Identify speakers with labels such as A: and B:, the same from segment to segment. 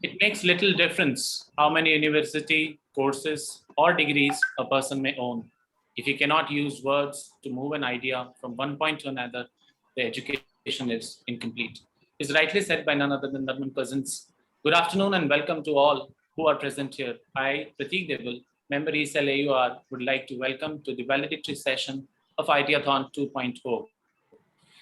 A: It makes little difference how many university courses or degrees a person may own. If you cannot use words to move an idea from one point to another, the education is incomplete. Is rightly said by none other than Narman Cousins. Good afternoon and welcome to all who are present here. I, Pratik Deval, member ESL AUR, would like to welcome to the valedictory session of Ideathon 2.0.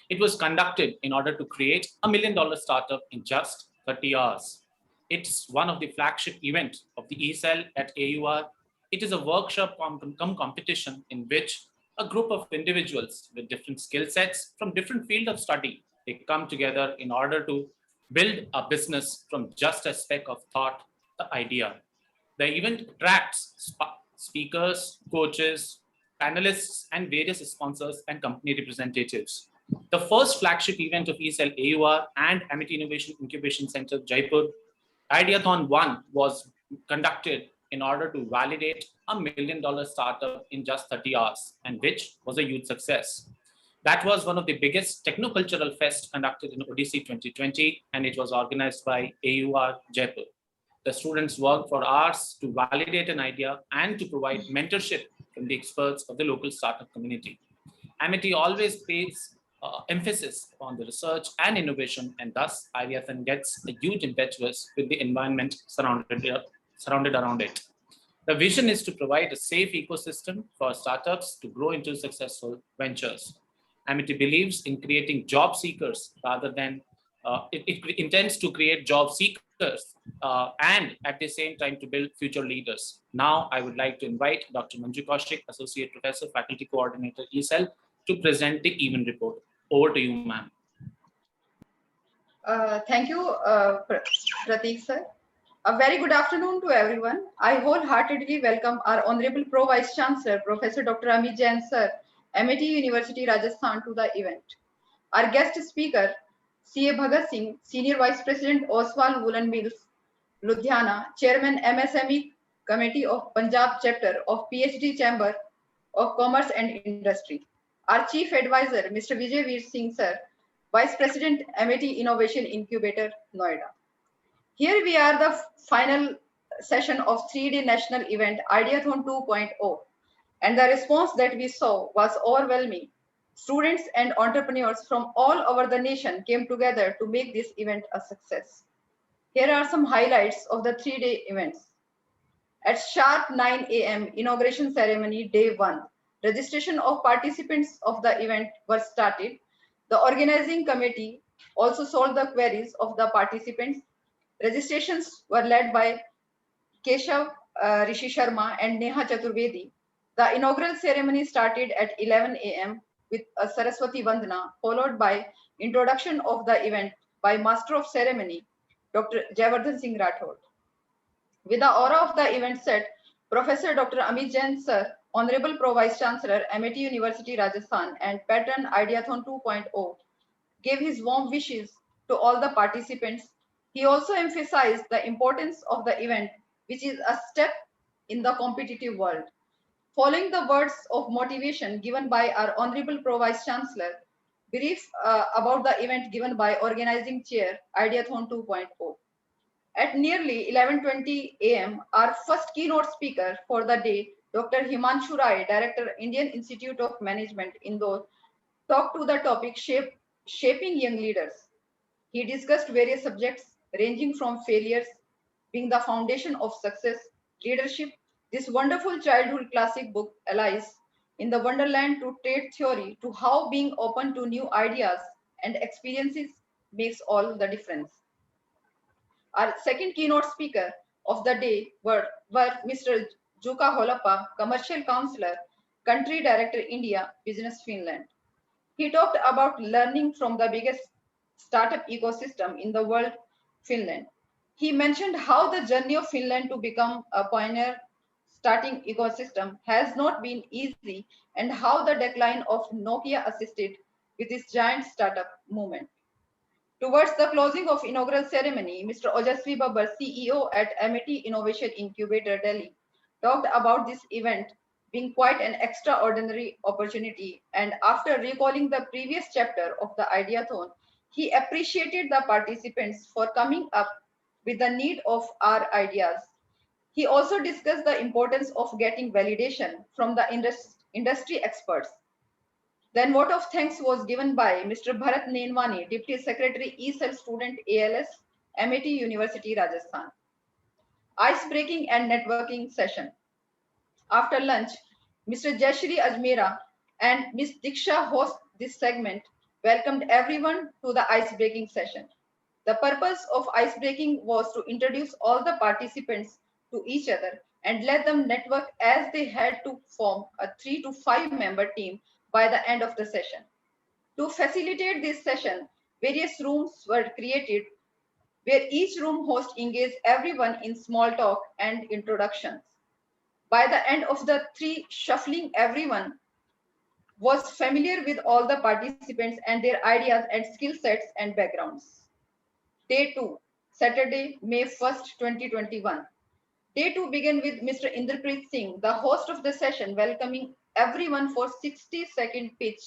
A: It was conducted in order to create $1 million startup in just 30 hours. It's one of the flagship events of the ESL at AUR. It is a workshop come competition in which a group of individuals with different skill sets from different field of study, they come together in order to build a business from just a speck of thought, the idea. The event attracts speakers, coaches, panelists, and various sponsors and company representatives. The first flagship event of ESL AUR and Amity Innovation Incubation Center, Jaipur, Ideathon 1 was conducted in order to validate $1 million startup in just 30 hours, and which was a huge success. That was one of the biggest technocultural fest conducted in Odyssey 2020, and it was organized by AUR Jaipur. The students worked for hours to validate an idea and to provide mentorship from the experts of the local startup community. Amity always pays emphasis on the research and innovation, and thus Ideathon gets a huge impetus with the environment surrounded around it. The vision is to provide a safe ecosystem for startups to grow into successful ventures. Amity believes in creating job seekers rather than it intends to create job seekers and at the same time to build future leaders. Now, I would like to invite Dr. Manju Kaushik, Associate Professor, Faculty Coordinator, ESL, to present the event report. Over to you, ma'am.
B: Thank you, Pratik sir. A very good afternoon to everyone. I wholeheartedly welcome our Honorable Pro Vice Chancellor, Professor Dr. Amit Jain sir, Amity University, Rajasthan, to the event. Our guest speaker, C.A. Bhagat Singh, Senior Vice President, Oswal Woolen Mills, Ludhiana, Chairman MSME Committee of Punjab Chapter of PhD Chamber of Commerce and Industry. Our Chief Advisor, Mr. Vijay Veer Singh sir, Vice President, Amity Innovation Incubator, Noida. Here we are, the final session of 3-day national event, Ideathon 2.0, and the response that we saw was overwhelming. Students and entrepreneurs from all over the nation came together to make this event a success. Here are some highlights of the 3-day events. At sharp 9 a.m. inauguration ceremony, day 1, registration of participants of the event was started. The organizing committee also solved the queries of the participants. Registrations were led by Keshav Rishi Sharma and Neha Chaturvedi. The inaugural ceremony started at 11 a.m. with a Saraswati Vandana, followed by introduction of the event by Master of Ceremony, Dr. Jayavardhan Singh Rathod. With the aura of the event set, Professor Dr. Amit Jain sir, Honorable Pro Vice Chancellor, Amity University, Rajasthan, and Patron Ideathon 2.0, gave his warm wishes to all the participants. He also emphasized the importance of the event, which is a step in the competitive world. Following the words of motivation given by our Honorable Pro Vice Chancellor, brief about the event given by Organizing Chair, Ideathon 2.0. At nearly 11:20 a.m., our first keynote speaker for the day, Dr. Himanshu Rai, Director, Indian Institute of Management, Indore, talked to the topic Shaping Young Leaders. He discussed various subjects ranging from failures being the foundation of success, leadership, this wonderful childhood classic book, Alice in the Wonderland, to trade theory, to how being open to new ideas and experiences makes all the difference. Our second keynote speaker of the day were Mr. Jukka Holappa, Commercial Counselor, Country Director, India, Business Finland. He talked about learning from the biggest startup ecosystem in the world, Finland. He mentioned how the journey of Finland to become a pioneer starting ecosystem has not been easy, and how the decline of Nokia assisted with this giant startup movement. Towards the closing of inaugural ceremony, Mr. Ojasvi Babbar, CEO at Amity Innovation Incubator, Delhi, talked about this event being quite an extraordinary opportunity, and after recalling the previous chapter of the Ideathon, he appreciated the participants for coming up with the need of our ideas. He also discussed the importance of getting validation from the industry experts. Then vote of thanks was given by Mr. Bharat Nenwani, Deputy Secretary ESL Student ALS, MIT University, Rajasthan. Ice-breaking and networking session. After lunch, Mr. Jayashri Ajmera and Ms. Diksha host this segment, welcomed everyone to the ice-breaking session. The purpose of ice-breaking was to introduce all the participants to each other and let them network as they had to form a 3 to 5 member team by the end of the session. To facilitate this session, various rooms were created where each room host engaged everyone in small talk and introductions. By the end of the three shuffling, everyone was familiar with all the participants and their ideas and skill sets and backgrounds. Day 2, Saturday, May 1st, 2021. Day 2 began with Mr. Inderpreet Singh, the host of the session, welcoming everyone for 60-second pitch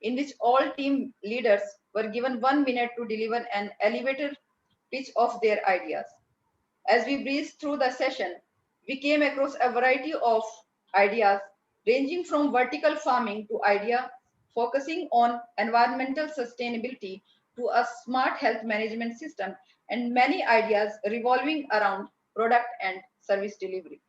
B: in which all team leaders were given 1 minute to deliver an elevator pitch of their ideas. As we breezed through the session, we came across a variety of ideas ranging from vertical farming to idea focusing on environmental sustainability to a smart health management system and many ideas revolving around product and service delivery.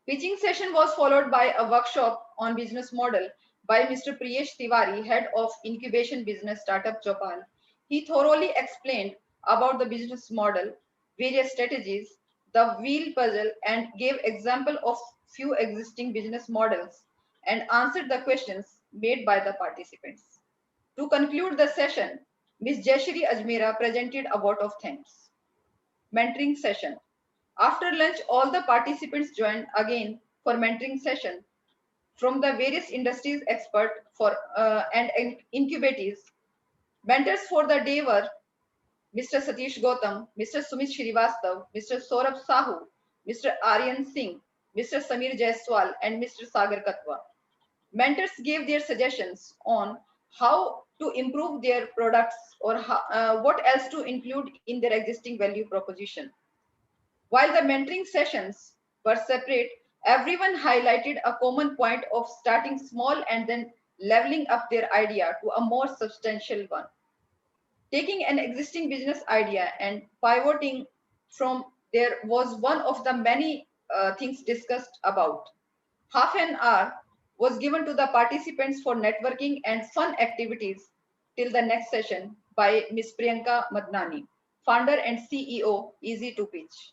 B: Pitching session was followed by a workshop on business model by Mr. Priyesh Tiwari, head of incubation business startup Jopal. He thoroughly explained about the business model, various strategies, the wheel puzzle, and gave example of few existing business models and answered the questions made by the participants. To conclude the session, Ms. Jayashri Ajmera presented a vote of thanks. Mentoring session. After lunch, all the participants joined again for mentoring session from the various industries expert for and incubators. Mentors for the day were Mr. Satish Gautam, Mr. Sumit Srivastav, Mr. Saurabh Sahu, Mr. Aryan Singh, Mr. Samir Jaiswal, and Mr. Sagar Katwa. Mentors gave their suggestions on how to improve their products or what else to include in their existing value proposition. While the mentoring sessions were separate, everyone highlighted a common point of starting small and then leveling up their idea to a more substantial one. Taking an existing business idea and pivoting from there was one of the many things discussed about. Half an hour was given to the participants for networking and fun activities till the next session by Ms. Priyanka Madnani, founder and CEO, Easy to Pitch.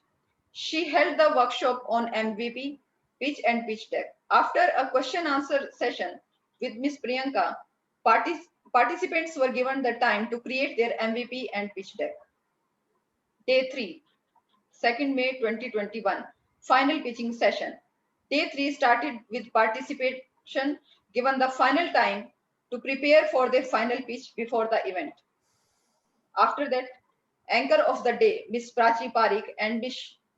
B: She held the workshop on MVP, pitch and pitch deck. After a question answer session with Ms. Priyanka, participants were given the time to create their MVP and pitch deck. Day 3, 2nd May 2021, final pitching session. Day 3 started with participation given the final time to prepare for their final pitch before the event. After that, anchor of the day, Ms. Prachi Parikh and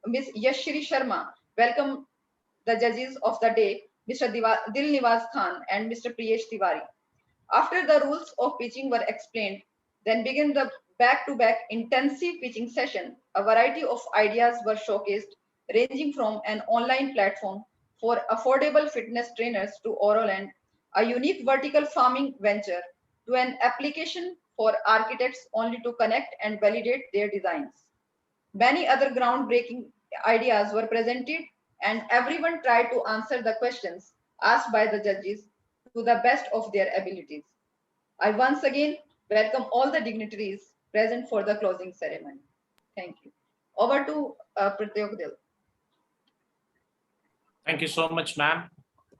B: Ms. Yashri Sharma welcome the judges of the day, Mr. Dilnivaz Khan and Mr. Priyesh Tiwari. After the rules of pitching were explained, then began the back-to-back intensive pitching session. A variety of ideas were showcased, ranging from an online platform for affordable fitness trainers to Oroland, a unique vertical farming venture, to an application for architects only to connect and validate their designs. Many other groundbreaking ideas were presented, and everyone tried to answer the questions asked by the judges to the best of their abilities. I once again welcome all the dignitaries present for the closing ceremony. Thank you. Over to Pratyok Dil.
A: Thank you so much, ma'am.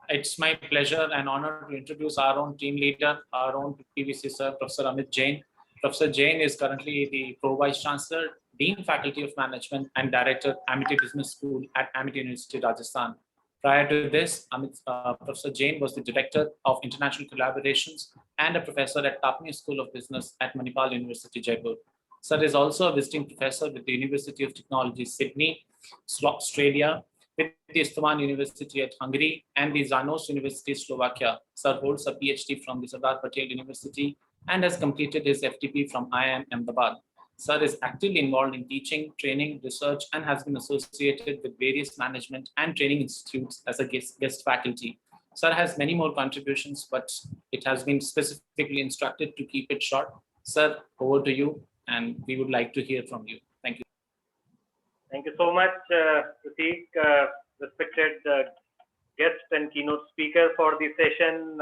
A: It's my pleasure and honor to introduce our own team leader, our own PVC sir, Professor Amit Jain. Professor Jain is currently the Pro Vice Chancellor, Dean Faculty of Management and Director, Amity Business School at Amity University, Rajasthan. Prior to this, Professor Jain was the Director of International Collaborations and a professor at Tapni School of Business at Manipal University, Jaipur. Sir is also a visiting professor with the University of Technology, Sydney, Australia, with the Istvan University at Hungary and the Zanos University, Slovakia. Sir holds a PhD from the Sardar Patel University and has completed his FTP from IIM Ahmedabad. Sir is actively involved in teaching, training, research, and has been associated with various management and training institutes as a guest faculty. Sir has many more contributions, but it has been specifically instructed to keep it short. Sir, over to you, and we would like to hear from you. Thank you.
C: Thank you so much, Prateek, respected guest and keynote speaker for the session,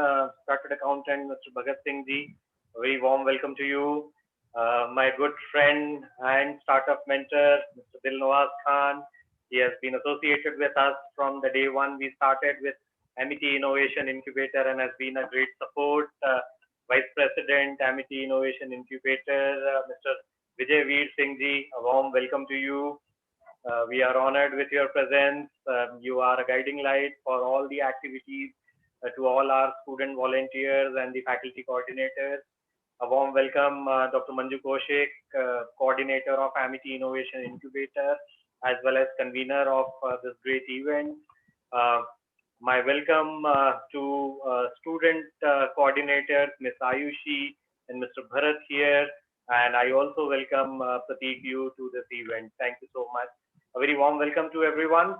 C: Chartered Accountant, Mr. Bhagat Singh Ji. A very warm welcome to you. My good friend and startup mentor, Mr. Dilnawaz Khan. He has been associated with us from the day one we started with Amity Innovation Incubator and has been a great support. Vice President, Amity Innovation Incubator, Mr. Vijay Veer Singh Ji, a warm welcome to you. We are honored with your presence. You are a guiding light for all the activities to all our student volunteers and the faculty coordinators. A warm welcome, Dr. Manju Kaushik, coordinator of Amity Innovation Incubator, as well as convener of this great event. My welcome to student coordinators, Ms. Ayushi and Mr. Bharat here. And I also welcome Prateek you to this event. Thank you so much. A very warm welcome to everyone.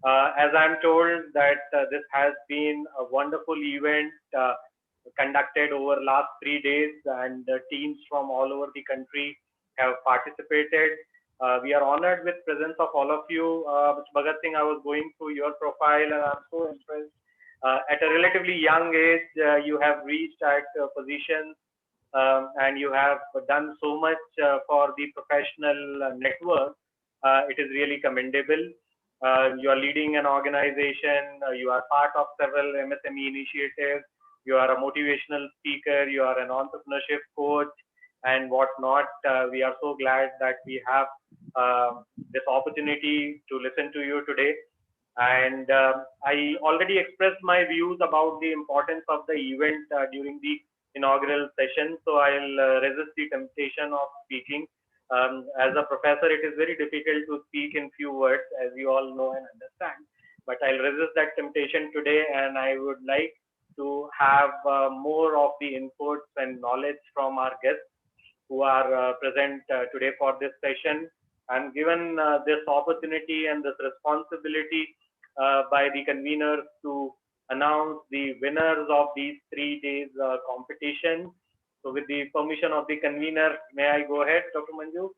C: As I'm told that this has been a wonderful event conducted over last 3 days, and teams from all over the country have participated. We are honored with presence of all of you. Mr. Bhagat Singh, I was going through your profile and I'm so impressed. At a relatively young age, you have reached at positions and you have done so much for the professional network. It is really commendable. You are leading an organization, you are part of several MSME initiatives, you are a motivational speaker, you are an entrepreneurship coach, and whatnot. We are so glad that we have this opportunity to listen to you today. And I already expressed my views about the importance of the event during the inaugural session, so I'll resist the temptation of speaking. As a professor, it is very difficult to speak in few words, as you all know and understand. But I'll resist that temptation today, and I would like to have more of the inputs and knowledge from our guests who are present today for this session. I'm given this opportunity and this responsibility by the conveners to announce the winners of these 3 days competition. So with the permission of the convener, may I go ahead, Dr. Manju?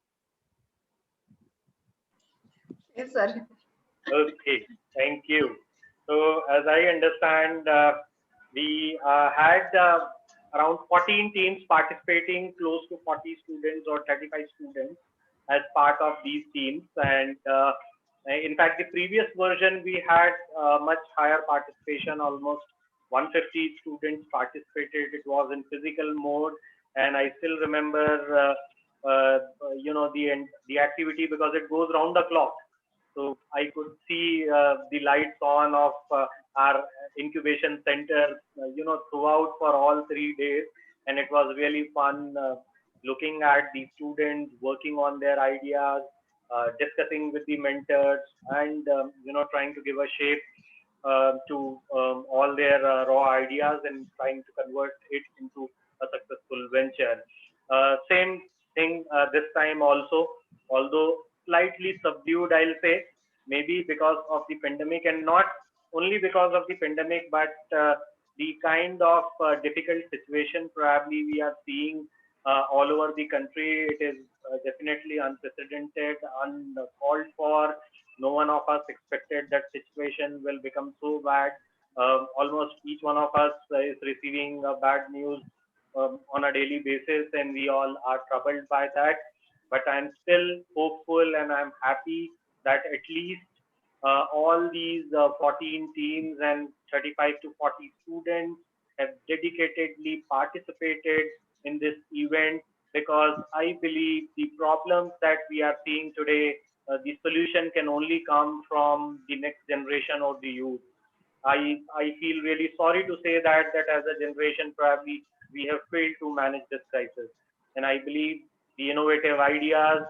B: Yes, sir.
C: Okay, thank you. So as I understand, we had around 14 teams participating, close to 40 students or 35 students as part of these teams. And in fact, the previous version, we had much higher participation, almost 150 students participated. It was in physical mode, and I still remember, the activity because it goes round the clock. So I could see the lights on of our incubation center, throughout for all 3 days, and it was really fun looking at the students working on their ideas, discussing with the mentors, and trying to give a shape to all their raw ideas and trying to convert it into a successful venture. Same thing this time also, although slightly subdued, I'll say, maybe because of the pandemic, and not only because of the pandemic, but the kind of difficult situation probably we are seeing all over the country. It is definitely unprecedented, uncalled for. No one of us expected that situation will become so bad. Almost each one of us is receiving bad news on a daily basis, and we all are troubled by that. But I'm still hopeful, and I'm happy that at least all these 14 teams and 35 to 40 students have dedicatedly participated in this event, because I believe the problems that we are seeing today, the solution can only come from the next generation or the youth. I feel really sorry to say that as a generation, probably we have failed to manage this crisis. And I believe the innovative ideas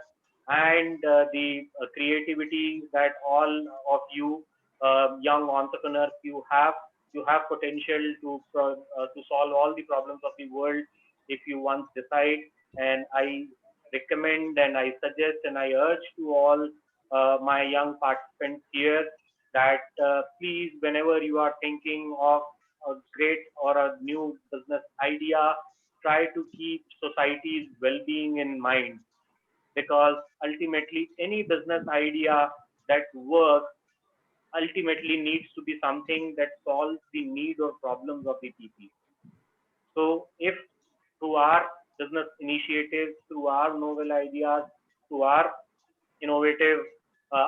C: and the creativity that all of you young entrepreneurs you have potential to solve all the problems of the world if you once decide. And I recommend and I suggest and I urge to all my young participants here that please, whenever you are thinking of a great or a new business idea, try to keep society's well-being in mind, because ultimately any business idea that works ultimately needs to be something that solves the need or problems of the people. So if through our business initiatives, through our novel ideas, through our innovative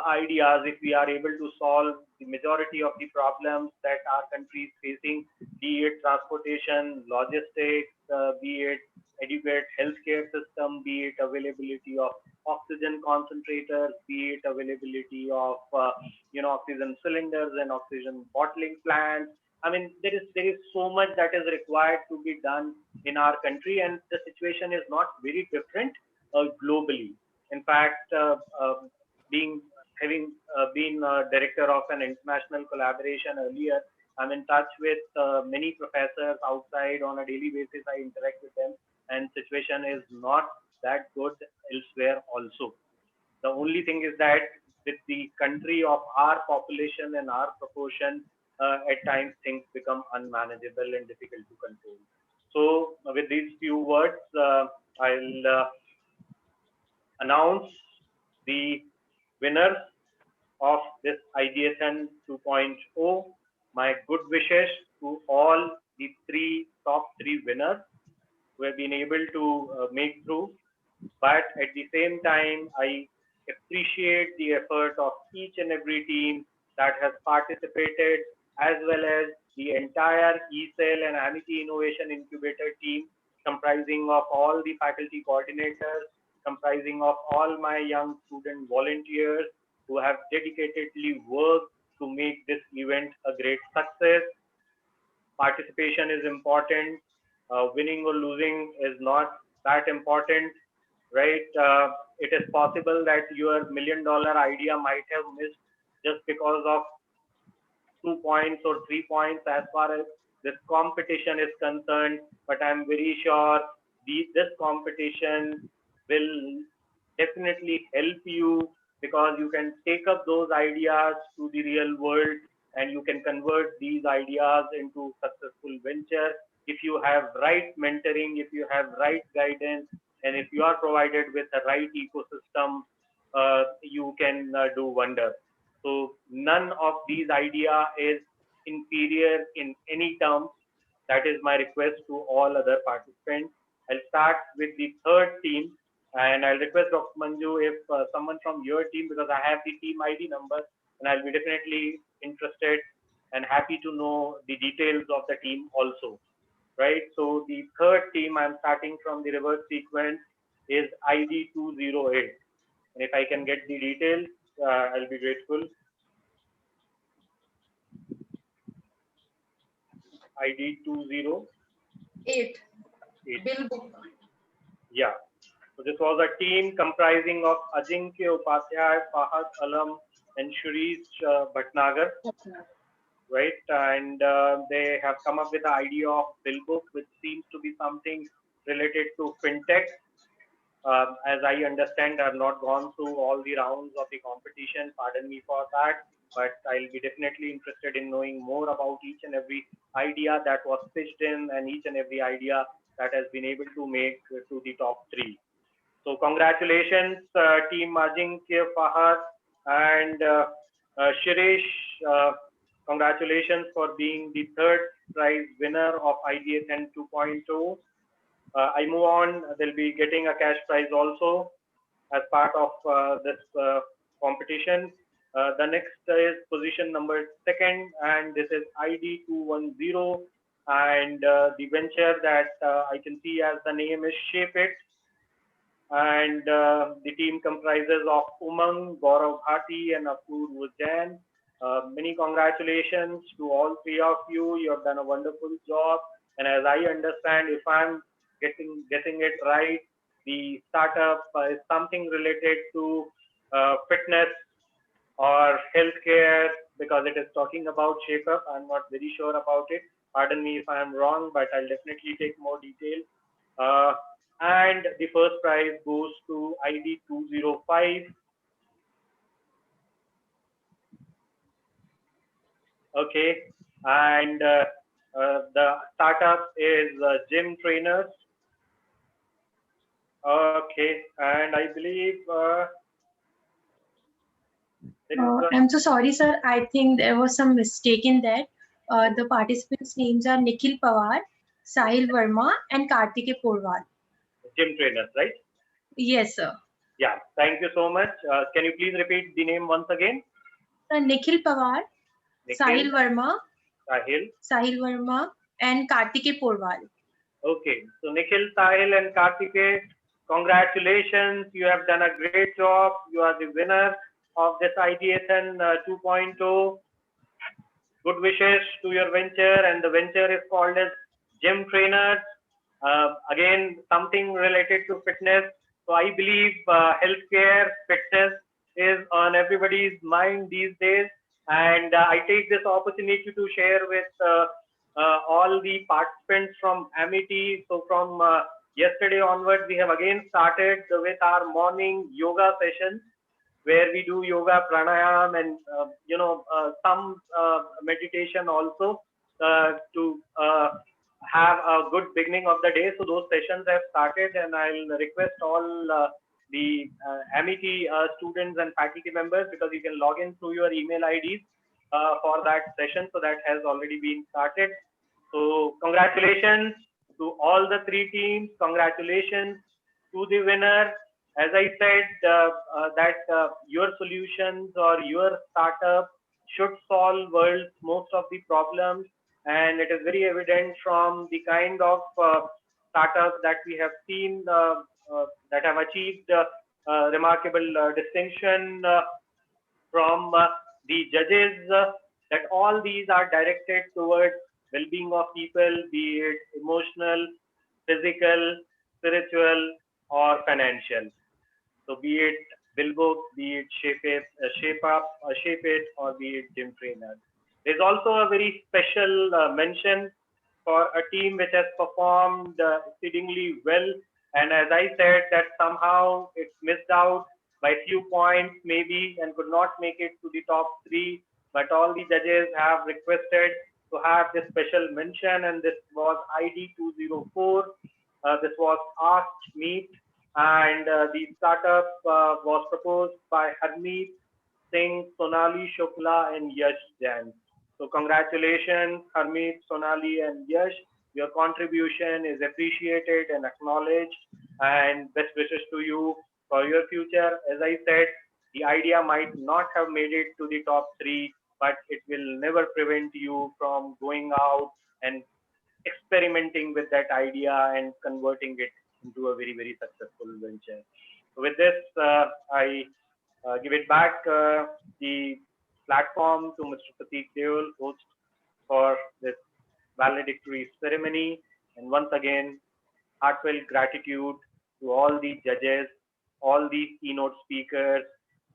C: ideas, if we are able to solve the majority of the problems that our country is facing, be it transportation, logistics, be it adequate healthcare system, be it availability of oxygen concentrators, be it availability of oxygen cylinders and oxygen bottling plants. I mean, there is so much that is required to be done in our country, and the situation is not very different globally. In fact, being having been a director of an international collaboration earlier, I'm in touch with many professors outside on a daily basis. I interact with them, and situation is not that good elsewhere also. The only thing is that with the country of our population and our proportion, at times things become unmanageable and difficult to control. So with these few words, I'll announce the winners of this IDSN 2.0. My good wishes to all the top three winners who have been able to make through. But at the same time, I appreciate the effort of each and every team that has participated, as well as the entire eCell and Amity Innovation Incubator team, comprising of all the faculty coordinators, comprising of all my young student volunteers who have dedicatedly worked to make this event a great success. Participation is important. Winning or losing is not that important, right? It is possible that your $1 million idea might have missed just because of 2 points or 3 points as far as this competition is concerned. But I'm very sure this competition will definitely help you, because you can take up those ideas to the real world and you can convert these ideas into successful venture if you have right mentoring, if you have right guidance, and if you are provided with the right ecosystem, you can do wonders. So none of these idea is inferior in any terms. That is my request to all other participants. I'll start with the third team, and I'll request Dr. Manju if someone from your team, because I have the team ID number, and I'll be definitely interested and happy to know the details of the team also, right? So the third team, I'm starting from the reverse sequence, is ID 208. And if I can get the details, I'll be grateful. ID 208.
B: Bill book.
C: Yeah. So this was a team comprising of Ajinkya Upadhyay, Fahad Alam, and Shirish Bhatnagar, right? And they have come up with the idea of Billbook, which seems to be something related to fintech. As I understand, I have not gone through all the rounds of the competition. Pardon me for that, but I'll be definitely interested in knowing more about each and every idea that was pitched in and each and every idea that has been able to make to the top three. So congratulations, team Ajinkya, Fahad, and Shirish. Congratulations for being the third prize winner of IDSN 2.0. I move on. They'll be getting a cash prize also as part of this competition. The next is position number second, and this is ID 210. And the venture that I can see as the name is Shape It. And the team comprises of Umang, Gaurav Bhati, and Apurva Jain. Many congratulations to all three of you. You have done a wonderful job. And as I understand, if I'm getting it right, the startup is something related to fitness or healthcare, because it is talking about Shape Up. I'm not very sure about it. Pardon me if I'm wrong, but I'll definitely take more details. and the first prize goes to ID 205. Okay, and the startup is Gym Trainers. Okay, and I believe
D: I'm so sorry, sir. I think there was some mistake in that. The participants' names are Nikhil Pawar, Sahil Verma, and Kartike Porwal.
C: Gym Trainers, right?
D: Yes, sir.
C: Yeah, thank you so much. Can you please repeat the name once again?
D: Nikhil Pawar, Sahil Verma,
C: Sahil
D: Verma, and Kartike Porwal.
C: Okay, so Nikhil, Sahil, and Kartike, congratulations. You have done a great job. You are the winner of this Ideation 2.0. Good wishes to your venture, and the venture is called as Gym Trainers. Again, something related to fitness. So I believe healthcare, fitness is on everybody's mind these days. And I take this opportunity to share with all the participants from Amity. So from yesterday onwards, we have again started with our morning yoga sessions, where we do yoga, pranayam, and some meditation also to have a good beginning of the day. So those sessions have started, and I'll request all the Amity students and faculty members, because you can log in through your email IDs for that session. So that has already been started. So congratulations to all the three teams. Congratulations to the winner. As I said, that your solutions or your startup should solve world's most of the problems, and it is very evident from the kind of startups that we have seen that have achieved remarkable distinction from the judges, that all these are directed towards well-being of people, be it emotional, physical, spiritual, or financial. So be it Billbook, be it Shape It, or be it Gym Trainer. There's also a very special mention for a team which has performed exceedingly well. And as I said, that somehow it missed out by a few points maybe and could not make it to the top 3. But all the judges have requested to have this special mention, and this was ID 204. This was Asked Meet, and the startup was proposed by Harmeet Singh, Sonali Shukla, and Yash Jain. So congratulations, Harmeet, Sonali, and Yash. Your contribution is appreciated and acknowledged, and best wishes to you for your future. As I said, the idea might not have made it to the top 3, but it will never prevent you from going out and experimenting with that idea and converting it into a very, very successful venture. So with this, I give it back the platform to Mr. Prateek Deol, host for this valedictory ceremony. And once again, heartfelt gratitude to all the judges, all the keynote speakers,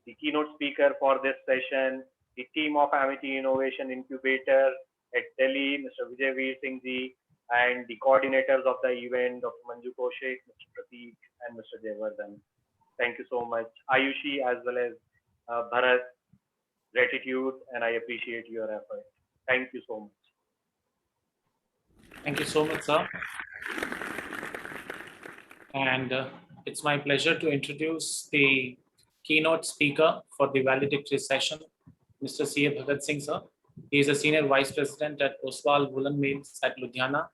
C: the keynote speaker for this session, the team of Amity Innovation Incubator at Delhi, Mr. Vijay Veer Singh ji, and the coordinators of the event, Dr. Manju Kaushik, Mr. Prateek, and Mr. Jayavardhan. Thank you so much. Ayushi as well as Bharat, gratitude, and I appreciate your effort. Thank you so much.
A: Thank you so much, sir. And it's my pleasure to introduce the keynote speaker for the valedictory session, Mr. C.A. Bhagat Singh, sir. He is a Senior Vice President at Oswal Woolen Mills at Ludhiana.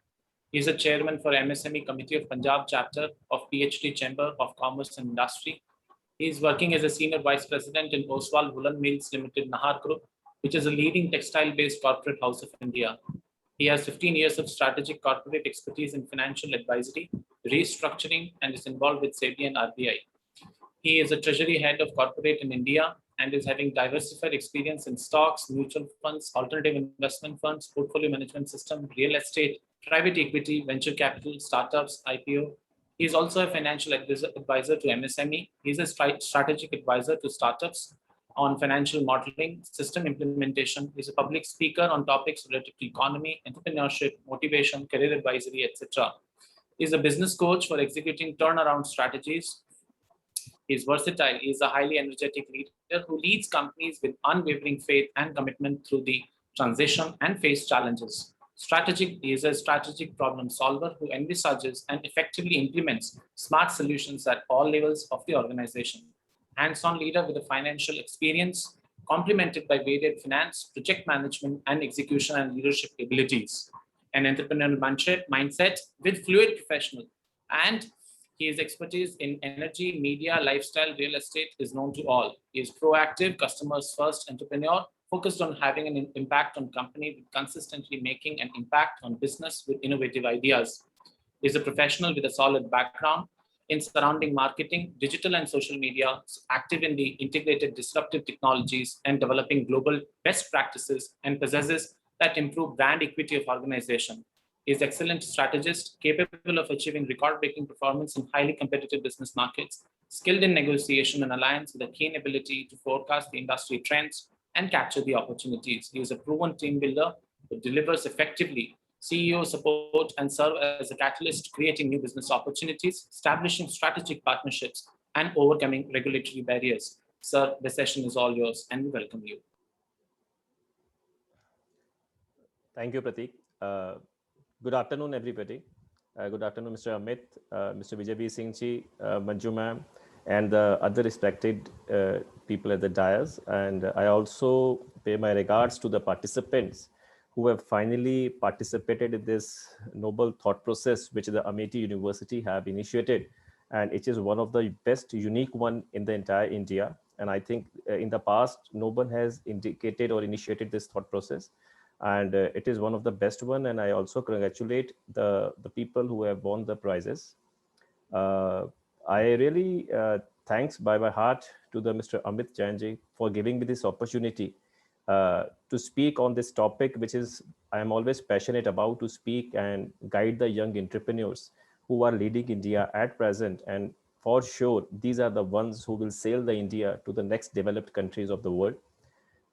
A: He is a Chairman for MSME Committee of Punjab Chapter of PhD Chamber of Commerce and Industry. He is working as a Senior Vice President in Oswal Woolen Mills Limited Nahar Group, which is a leading textile-based corporate house of India. He has 15 years of strategic corporate expertise in financial advisory, restructuring, and is involved with SEBI and RBI. He is a Treasury Head of Corporate in India and is having diversified experience in stocks, mutual funds, alternative investment funds, portfolio management system, real estate, private equity, venture capital, startups, IPO. He is also a financial advisor to MSME. He is a strategic advisor to startups on financial modeling, system implementation. He is a public speaker on topics related to economy, entrepreneurship, motivation, career advisory, etc. He's a business coach for executing turnaround strategies. He's versatile. He's a highly energetic leader who leads companies with unwavering faith and commitment through the transition and face challenges. He is a strategic problem solver who envisages and effectively implements smart solutions at all levels of the organization. Hands-on leader with a financial experience, complemented by varied finance, project management, and execution and leadership abilities. An entrepreneurial mindset with fluid professional, and his expertise in energy, media, lifestyle, real estate is known to all. He is proactive, customers first entrepreneur, focused on having an impact on company with consistently making an impact on business with innovative ideas. He is a professional with a solid background in surrounding marketing, digital and social media, active in the integrated disruptive technologies and developing global best practices, and possesses that improve brand equity of organization. He is excellent strategist, capable of achieving record-breaking performance in highly competitive business markets, skilled in negotiation and alliance with a keen ability to forecast the industry trends and capture the opportunities. He is a proven team builder who delivers effectively CEO support and serve as a catalyst, creating new business opportunities, establishing strategic partnerships, and overcoming regulatory barriers. Sir, the session is all yours, and we welcome you.
E: Thank you, Pratik. Good afternoon, everybody. Good afternoon, Mr. Amit, Mr. Vijay Singh Ji, Manju ma'am, and the other respected people at the dais. And I also pay my regards to the participants who have finally participated in this noble thought process which the Amity University have initiated. And it is one of the best unique one in the entire India. And I think in the past, no one has indicated or initiated this thought process. And it is one of the best one. And I also congratulate the people who have won the prizes. I really thanks by my heart to the Mr. Amit Jain ji for giving me this opportunity to speak on this topic, which is I am always passionate about, to speak and guide the young entrepreneurs who are leading India at present. And for sure, these are the ones who will sail the India to the next developed countries of the world.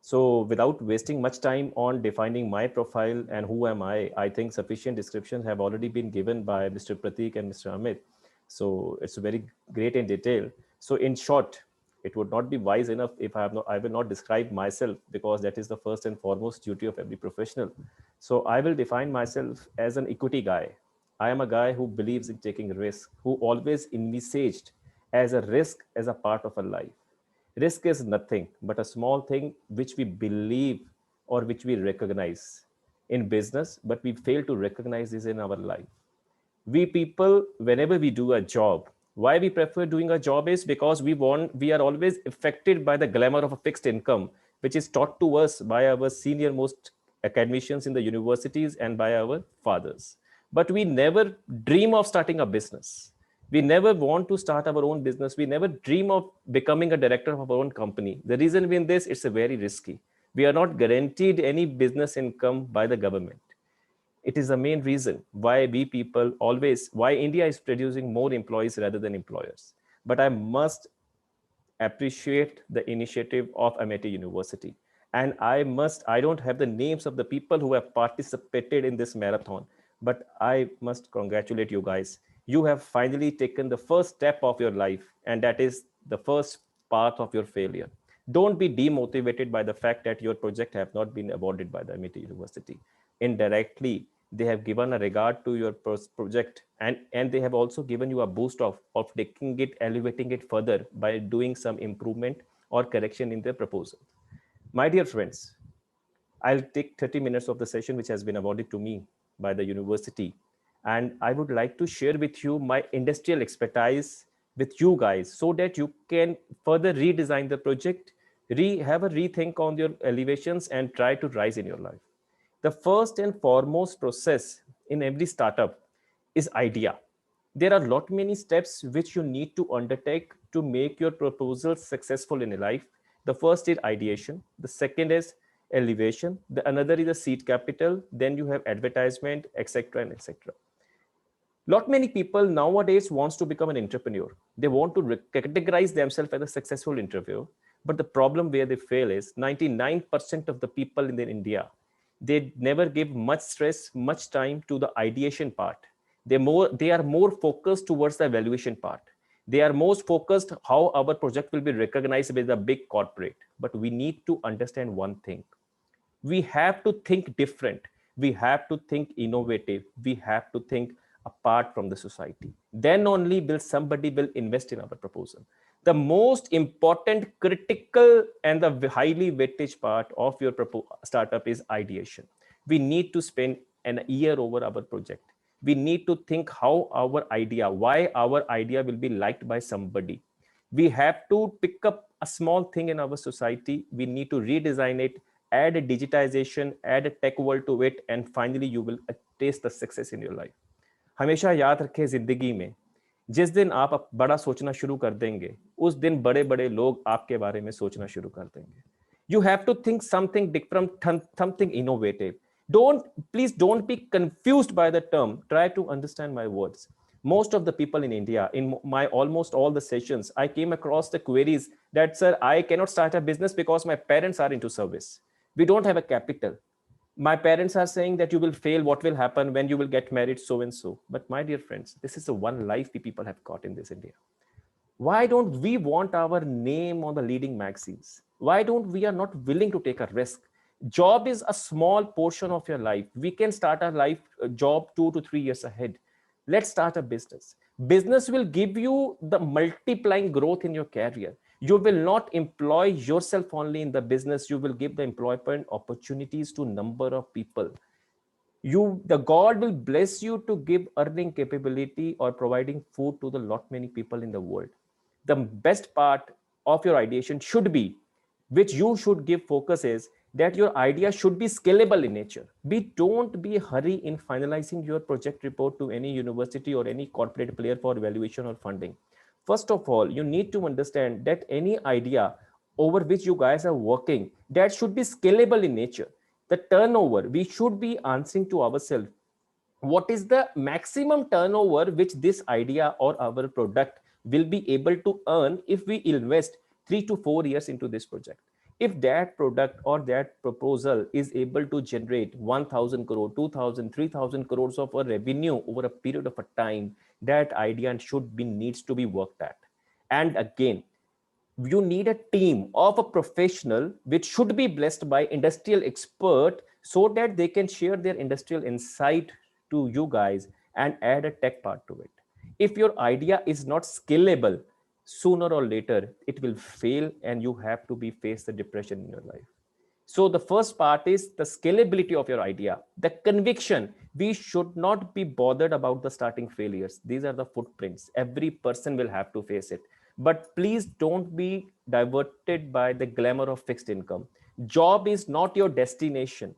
E: So without wasting much time on defining my profile and who am I think sufficient descriptions have already been given by Mr. Pratik and Mr. Amit. So it's very great in detail. So in short, it would not be wise enough if I will not describe myself, because that is the first and foremost duty of every professional. So I will define myself as an equity guy. I am a guy who believes in taking risk, who always envisaged as a risk as a part of a life. Risk is nothing but a small thing which we believe or which we recognize in business, but we fail to recognize this in our life. We people, whenever we do a job, why we prefer doing a job is because we are always affected by the glamour of a fixed income, which is taught to us by our senior most academicians in the universities and by our fathers. But we never dream of starting a business. We never want to start our own business. We never dream of becoming a director of our own company. The reason being this, it's a very risky. We are not guaranteed any business income by the government. It is the main reason why we people why India is producing more employees rather than employers. But I must appreciate the initiative of Amity University. And I don't have the names of the people who have participated in this marathon, but I must congratulate you guys. You have finally taken the first step of your life, and that is the first part of your failure. Don't be demotivated by the fact that your project have not been awarded by the Amity University. Indirectly, they have given a regard to your project, and they have also given you a boost of taking it, elevating it further by doing some improvement or correction in the proposal. My dear friends, I'll take 30 minutes of the session which has been awarded to me by the university. And I would like to share with you my industrial expertise with you guys so that you can further redesign the project, have a rethink on your elevations and try to rise in your life. The first and foremost process in every startup is idea. There are lot many steps which you need to undertake to make your proposal successful in life. The first is ideation. The second is elevation. The another is the seed capital. Then you have advertisement, etc. and etc. Lot many people nowadays wants to become an entrepreneur. They want to categorize themselves as a successful entrepreneur. But the problem where they fail is 99% of the people in India, they never give much stress, much time to the ideation part. They are more focused towards the evaluation part. They are most focused how our project will be recognized with a big corporate. But we need to understand one thing. We have to think different. We have to think innovative. We have to think apart from the society. Then only will somebody will invest in our proposal. The most important, critical, and the highly weightage part of your startup is ideation. We need to spend an year over our project. We need to think how why our idea will be liked by somebody. We have to pick up a small thing in our society. We need to redesign it, add a digitization, add a tech world to it, and finally you will taste the success in your life. हमेशा याद रखें जिंदगी में जिस दिन आप बड़ा सोचना शुरू कर देंगे उस दिन बड़े बड़े लोग आपके बारे में सोचना शुरू कर देंगे. You have to think something different, something innovative. Please don't be confused by the term. Try to understand my words. Most of the people in India, in my almost all the sessions, I came across the queries that, sir, I cannot start a business because my parents are into service. We don't have a capital. My parents are saying that you will fail. What will happen when you will get married? So and so. But my dear friends, this is the one life we people have got in this India. Why don't we want our name on the leading magazines? Why don't we are not willing to take a risk? Job is a small portion of your life. We can start our life job 2 to 3 years ahead. Let's start a business. Business will give you the multiplying growth in your career. You will not employ yourself only in the business. You will give the employment opportunities to number of people. The God will bless you to give earning capability or providing food to the lot many people in the world. The best part of your ideation should be, which you should give focus is, that your idea should be scalable in nature. Don't be hurry in finalizing your project report to any university or any corporate player for evaluation or funding. First of all, you need to understand that any idea over which you guys are working, that should be scalable in nature. The turnover, we should be answering to ourselves, what is the maximum turnover which this idea or our product will be able to earn if we invest 3 to 4 years into this project? If that product or that proposal is able to generate 1,000 crore, 2,000, 3,000 crores of a revenue over a period of a time, that idea needs to be worked at. And again, you need a team of a professional which should be blessed by industrial expert so that they can share their industrial insight to you guys and add a tech part to it. If your idea is not scalable, sooner or later it will fail and you have to face the depression in your life. So the first part is the scalability of your idea, the conviction. We should not be bothered about the starting failures. These are the footprints. Every person will have to face it. But please don't be diverted by the glamour of fixed income. Job is not your destination.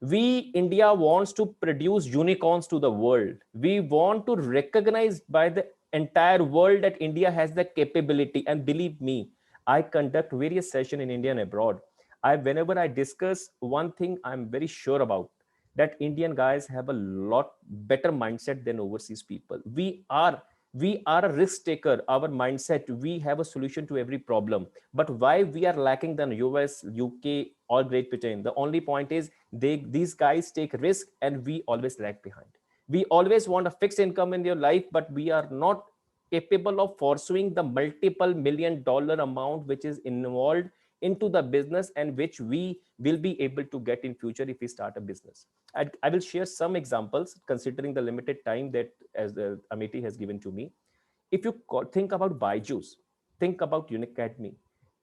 E: India wants to produce unicorns to the world. We want to recognize by the entire world that India has the capability. And believe me, I conduct various sessions in India and abroad. Whenever I discuss one thing, I'm very sure about that Indian guys have a lot better mindset than overseas people. We are a risk taker. Our mindset, we have a solution to every problem. But why we are lacking than US, UK, or Great Britain? The only point is these guys take risk and we always lag behind. We always want a fixed income in your life, but we are not capable of pursuing the multiple $1 million amount which is involved into the business and which we will be able to get in future if we start a business. I will share some examples considering the limited time that as Amity has given to me. If you think about Byju's, think about Unacademy,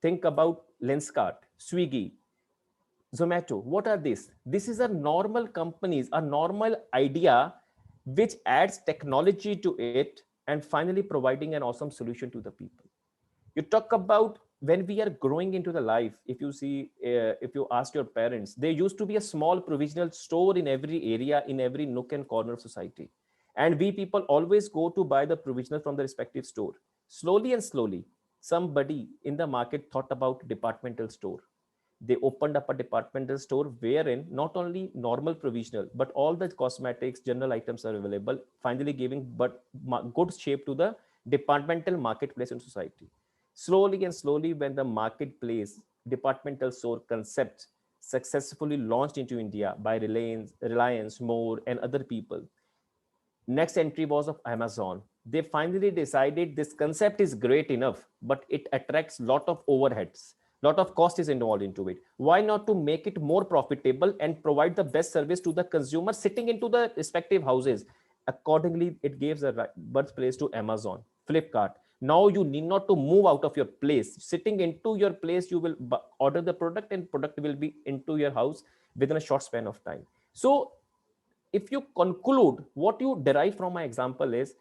E: think about Lenskart, Swiggy, Zomato. What are these? This is a normal companies, a normal idea which adds technology to it and finally providing an awesome solution to the people. You talk about when we are growing into the life, if you see, if you ask your parents, there used to be a small provisional store in every area, in every nook and corner of society. And we people always go to buy the provisional from the respective store. Slowly and slowly, somebody in the market thought about departmental store. They opened up a departmental store wherein not only normal provisional, but all the cosmetics, general items are available, finally giving good shape to the departmental marketplace in society. Slowly and slowly, when the marketplace departmental store concept successfully launched into India by Reliance, More, and other people, Next entry was of Amazon. They finally decided this concept is great enough, but it attracts a lot of overheads. Lot of cost is involved into it. Why not to make it more profitable and provide the best service to the consumer sitting into the respective houses? Accordingly, it gives a birthplace to Amazon, Flipkart. Now you need not to move out of your place. Sitting into your place, you will order the product and product will be into your house within a short span of time. So if you conclude, what you derive from my example is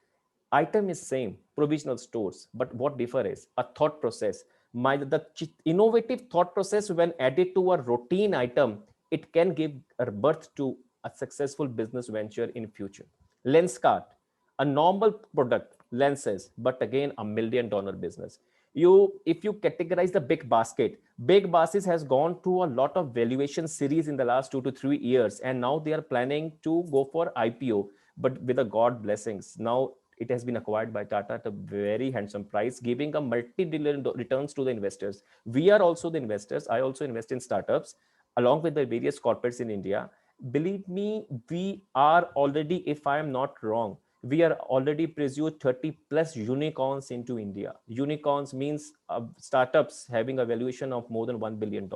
E: item is same, provisional stores, but what differ is a thought process. The innovative thought process, when added to a routine item, it can give a birth to a successful business venture in future. Lenskart, a normal product, lenses, but again $1 million business. If you categorize the Big Basket has gone through a lot of valuation series in the last 2 to 3 years, and now they are planning to go for IPO, but with a God blessings. Now it has been acquired by Tata at a very handsome price, giving a multi-billion returns to the investors. We are also the investors. I also invest in startups along with the various corporates in India. Believe me, we are already, if I am not wrong, we are already pursued 30 plus unicorns into India. Unicorns means startups having a valuation of more than $1 billion.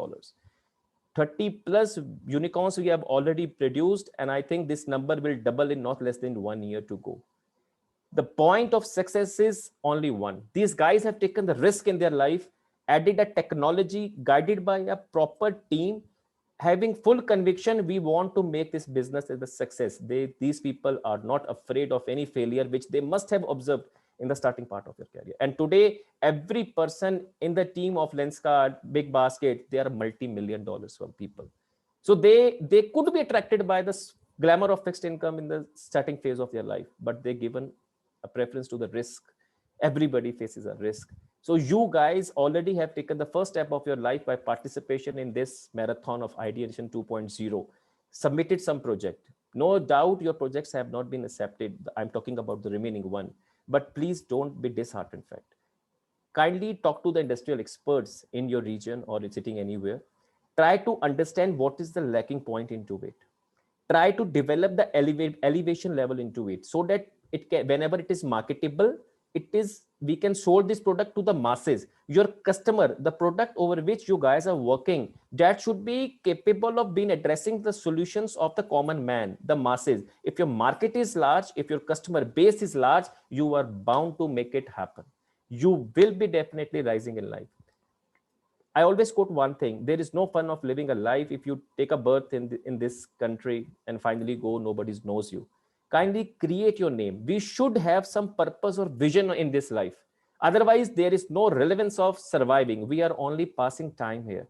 E: 30 plus unicorns we have already produced, and I think this number will double in not less than 1 year to go. The point of success is only one. These guys have taken the risk in their life, added a technology, guided by a proper team, having full conviction we want to make this business as a success. These people are not afraid of any failure, which they must have observed in the starting part of their career. And today, every person in the team of Lenskart, Big Basket, they are multi-million dollars from people. So they could be attracted by the glamour of fixed income in the starting phase of their life, but they're given a preference to the risk. Everybody faces a risk. So you guys already have taken the first step of your life by participation in this marathon of Ideation 2.0, submitted some project. No doubt your projects have not been accepted. I'm talking about the remaining one, but please don't be disheartened. Fact, kindly talk to the industrial experts in your region or sitting anywhere. Try to understand what is the lacking point into it. Try to develop the elevation level into it, so that it can, whenever it is marketable, we can sold this product to the masses. Your customer, the product over which you guys are working, that should be capable of being addressing the solutions of the common man, the masses. If your market is large, if your customer base is large, you are bound to make it happen. You will be definitely rising in life. I always quote one thing: there is no fun of living a life if you take a birth in this country and finally go, nobody knows you. Kindly create your name. We should have some purpose or vision in this life. Otherwise, there is no relevance of surviving. We are only passing time here.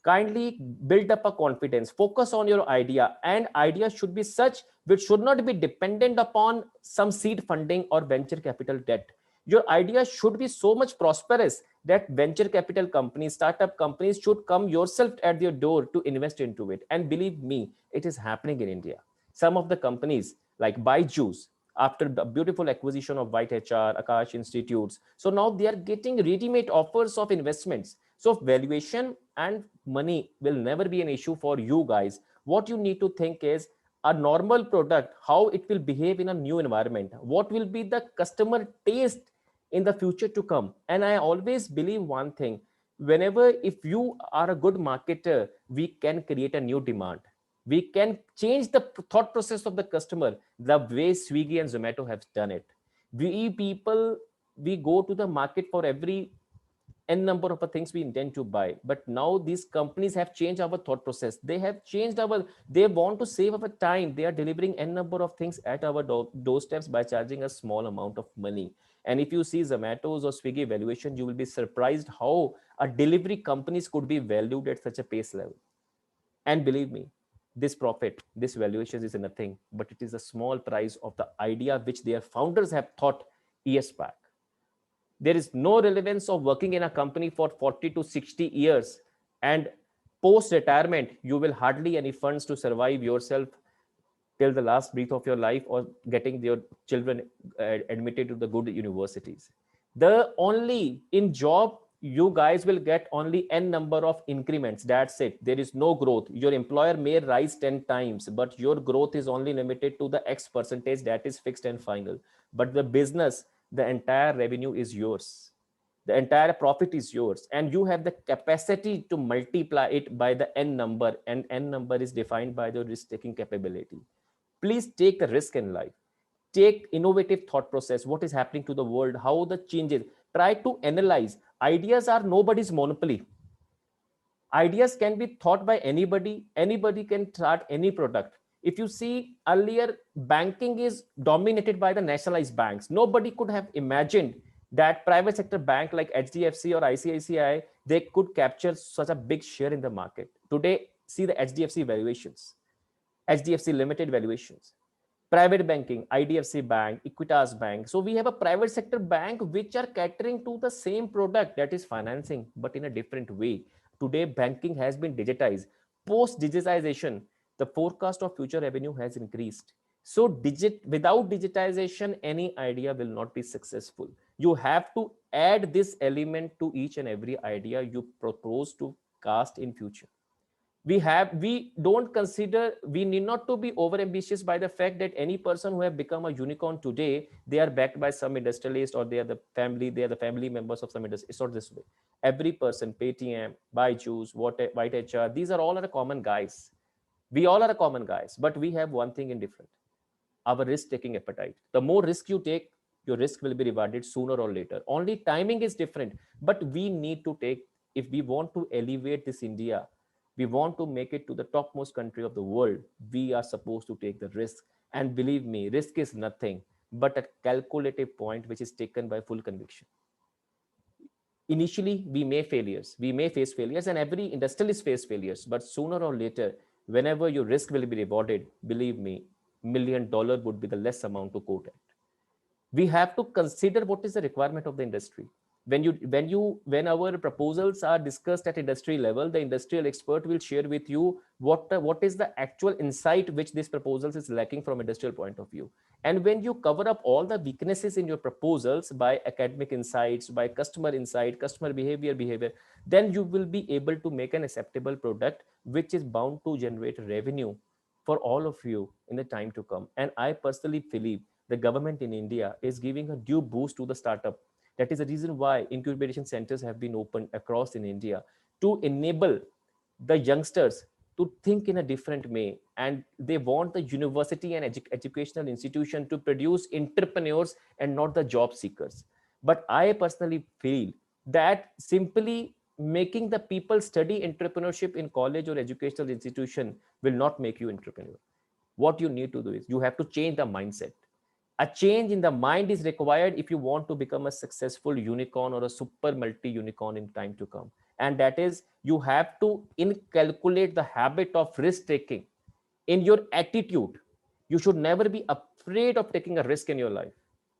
E: Kindly build up a confidence. Focus on your idea, and idea should be such which should not be dependent upon some seed funding or venture capital debt. Your idea should be so much prosperous that venture capital companies, startup companies should come yourself at your door to invest into it. And believe me, it is happening in India. Some of the companies like Byju's, after the beautiful acquisition of White HR, Akash Institutes, so now they are getting ready-made offers of investments. So valuation and money will never be an issue for you guys. What you need to think is a normal product, how it will behave in a new environment, what will be the customer taste in the future to come. And I always believe one thing: whenever, if you are a good marketer, we can create a new demand. We can change the thought process of the customer the way Swiggy and Zomato have done it. We people, we go to the market for every n number of things we intend to buy, but now these companies have changed our thought process. They have changed they want to save our time. They are delivering n number of things at our doorsteps by charging a small amount of money. And if you see Zomato's or Swiggy valuation, you will be surprised how a delivery companies could be valued at such a pace level. And believe me, this profit, this valuation is nothing, but it is a small price of the idea which their founders have thought years back. There is no relevance of working in a company for 40 to 60 years, and post retirement, you will hardly any funds to survive yourself till the last breath of your life, or getting your children admitted to the good universities. The only in job, you guys will get only n number of increments. That's it. There is no growth. Your employer may rise 10 times, but your growth is only limited to the X percentage that is fixed and final. But the business, the entire revenue is yours. The entire profit is yours, and you have the capacity to multiply it by the n number, and n number is defined by the risk-taking capability. Please take the risk in life. Take innovative thought process, what is happening to the world, how the changes. Try to analyze. Ideas are nobody's monopoly. Ideas can be thought by anybody. Anybody can start any product. If you see earlier, banking is dominated by the nationalized banks. Nobody could have imagined that private sector bank like HDFC or ICICI, they could capture such a big share in the market. Today, see the HDFC valuations, HDFC Limited valuations, private banking, IDFC Bank, Equitas Bank. So we have a private sector bank which are catering to the same product, that is financing, but in a different way. Today, banking has been digitized. Post digitization, the forecast of future revenue has increased. So without digitization, any idea will not be successful. You have to add this element to each and every idea you propose to cast in future. We don't consider, we need not to be over ambitious by the fact that any person who have become a unicorn today, they are backed by some industrialist, or they are the family members of some industry. It's not this way. Every person, Paytm, Byju's, White HR, these are all are common guys. We all are common guys, but we have one thing in different: our risk-taking appetite. The more risk you take, your risk will be rewarded sooner or later. Only timing is different, but we need to take, if we want to elevate this India, we want to make it to the topmost country of the world, we are supposed to take the risk. And believe me, risk is nothing but a calculative point which is taken by full conviction. Initially, we may face failures, and every industrialist face failures, but sooner or later, whenever your risk will be rewarded, believe me, $1 million would be the less amount to quote at. We have to consider what is the requirement of the industry. When our proposals are discussed at industry level, the industrial expert will share with you what is the actual insight which this proposals is lacking from industrial point of view. And when you cover up all the weaknesses in your proposals by academic insights, by customer insight, customer behavior, then you will be able to make an acceptable product which is bound to generate revenue for all of you in the time to come. And I personally believe the government in India is giving a due boost to the startup. That is the reason why incubation centers have been opened across in India to enable the youngsters to think in a different way. And they want the university and educational institution to produce entrepreneurs and not the job seekers. But I personally feel that simply making the people study entrepreneurship in college or educational institution will not make you entrepreneur. What you need to do is you have to change the mindset. A change in the mind is required if you want to become a successful unicorn or a super multi-unicorn in time to come. And that is, you have to inculcate the habit of risk-taking in your attitude. You should never be afraid of taking a risk in your life.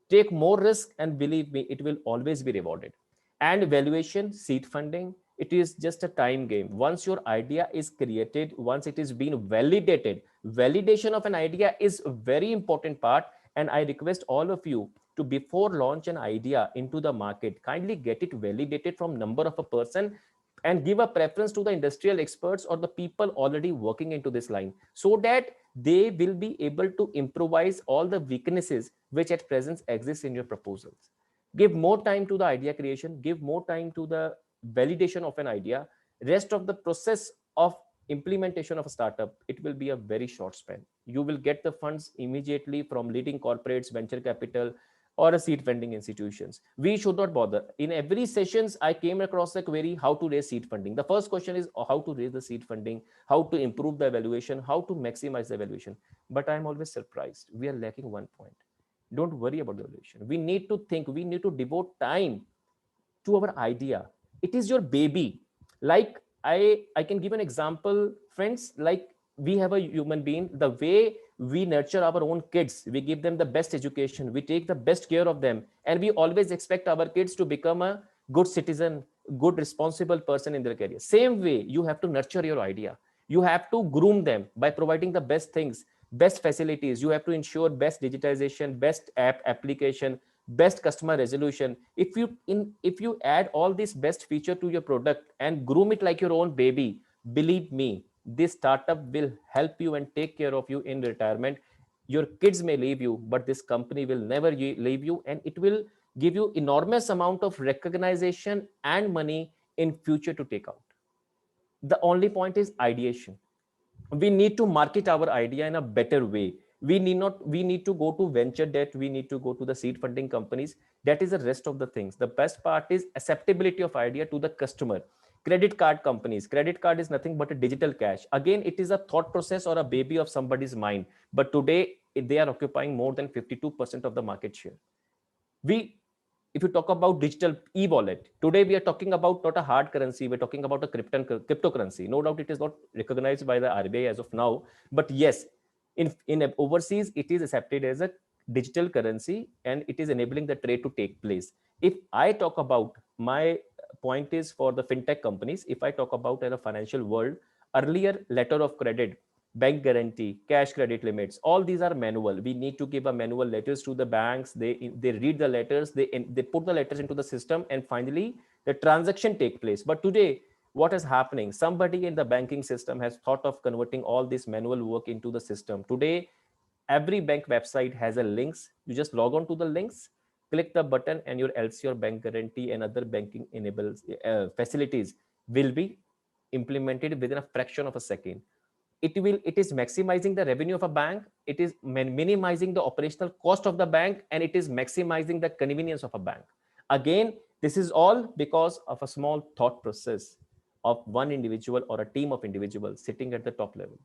E: Take more risk, and believe me, it will always be rewarded. And valuation, seed funding, it is just a time game. Once your idea is created, once it is being validated, validation of an idea is a very important part. And I request all of you to, before launch an idea into the market, kindly get it validated from number of a person and give a preference to the industrial experts or the people already working into this line, so that they will be able to improvise all the weaknesses which at present exist in your proposals. Give more time to the idea creation, give more time to the validation of an idea. Rest of the process of implementation of a startup, it will be a very short span. You will get the funds immediately from leading corporates, venture capital, or a seed funding institutions. We should not bother. In every sessions, I came across a query, how to raise seed funding. The first question is how to raise the seed funding, how to improve the evaluation, how to maximize the evaluation. But I'm always surprised. We are lacking one point. Don't worry about the evaluation. We need to think, we need to devote time to our idea. It is your baby. Like I can give an example, friends, like we have a human being, the way we nurture our own kids, we give them the best education, we take the best care of them, and we always expect our kids to become a good citizen, good responsible person in their career. Same way, you have to nurture your idea. You have to groom them by providing the best things, best facilities. You have to ensure best digitization, best application, best customer resolution. If you add all this best feature to your product and groom it like your own baby, believe me, this startup will help you and take care of you in retirement. Your kids may leave you, but this company will never leave you, and it will give you enormous amount of recognition and money in future to take out. The only point is ideation. We need to market our idea in a better way. We need to go to venture debt. We need to go to the seed funding companies. That is the rest of the things. The best part is acceptability of idea to the customer. Credit card companies. Credit card is nothing but a digital cash. Again, it is a thought process or a baby of somebody's mind. But today they are occupying more than 52% of the market share. If you talk about digital e-wallet, today we are talking about not a hard currency, we're talking about a cryptocurrency. No doubt it is not recognized by the RBI as of now, but yes, in overseas, it is accepted as a digital currency and it is enabling the trade to take place. If I talk about, my point is for the fintech companies, if I talk about in a financial world, earlier letter of credit, bank guarantee, cash credit limits, all these are manual. We need to give a manual letters to the banks. They read the letters, they put the letters into the system, and finally the transaction take place. But today, what is happening? Somebody in the banking system has thought of converting all this manual work into the system. Today, every bank website has a links. You just log on to the links, click the button, and your LC or bank guarantee and other banking enables facilities will be implemented within a fraction of a second. It is maximizing the revenue of a bank, it is minimizing the operational cost of the bank, and it is maximizing the convenience of a bank. Again, this is all because of a small thought process of one individual or a team of individuals sitting at the top level.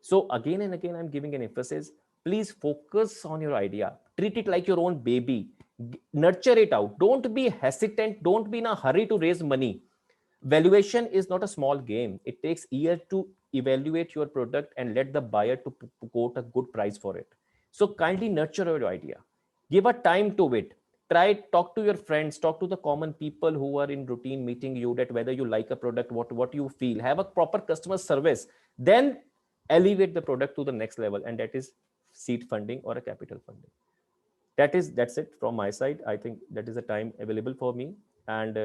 E: So again and again, I'm giving an emphasis. Please focus on your idea, treat it like your own baby, nurture it out. Don't be hesitant, don't be in a hurry to raise money. Valuation is not a small game. It takes years to evaluate your product and let the buyer to quote a good price for it. So kindly nurture your idea, give a time to it. Talk to your friends, talk to the common people who are in routine meeting you, that whether you like a product, what you feel, have a proper customer service, then elevate the product to the next level, and that is seed funding or a capital funding. That's it from my side. I think that is the time available for me, and